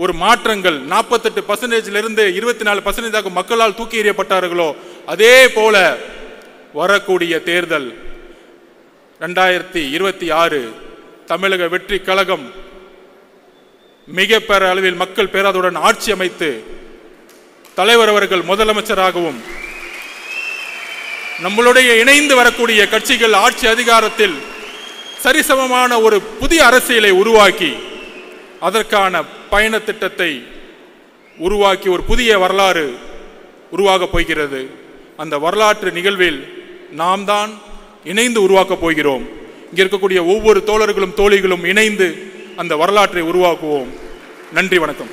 ஒரு மாற்றங்கள் 48% 24% மக்களால் தூக்கி எறியப்பட்டார்களோ அதே போல வரக்கூடிய தேர்தல் 2026 தமிழக வெற்றி கழகம் மிக பெற அளவில் மக்கள் பேராதுடன் ஆட்சி அமைத்து தலைவர் அவர்கள் முதலமைச்சராகவும் நம்மளுடைய இணைந்து வரக்கூடிய கட்சிகள் ஆட்சி அதிகாரத்தில் சரிசமமான ஒரு புதிய அரசியலை உருவாக்கி அதற்கான பயண திட்டத்தை உருவாக்கி ஒரு புதிய வரலாறு உருவாகப் போகிறது. அந்த வரலாற்று நிகழ்வில் நாம் தான் இணைந்து உருவாக்கப் போகிறோம். இங்கே இருக்கக்கூடிய ஒவ்வொரு தோழர்களும் தோழிகளும் இணைந்து அந்த வரலாற்றை உருவாக்குவோம். நன்றி, வணக்கம்.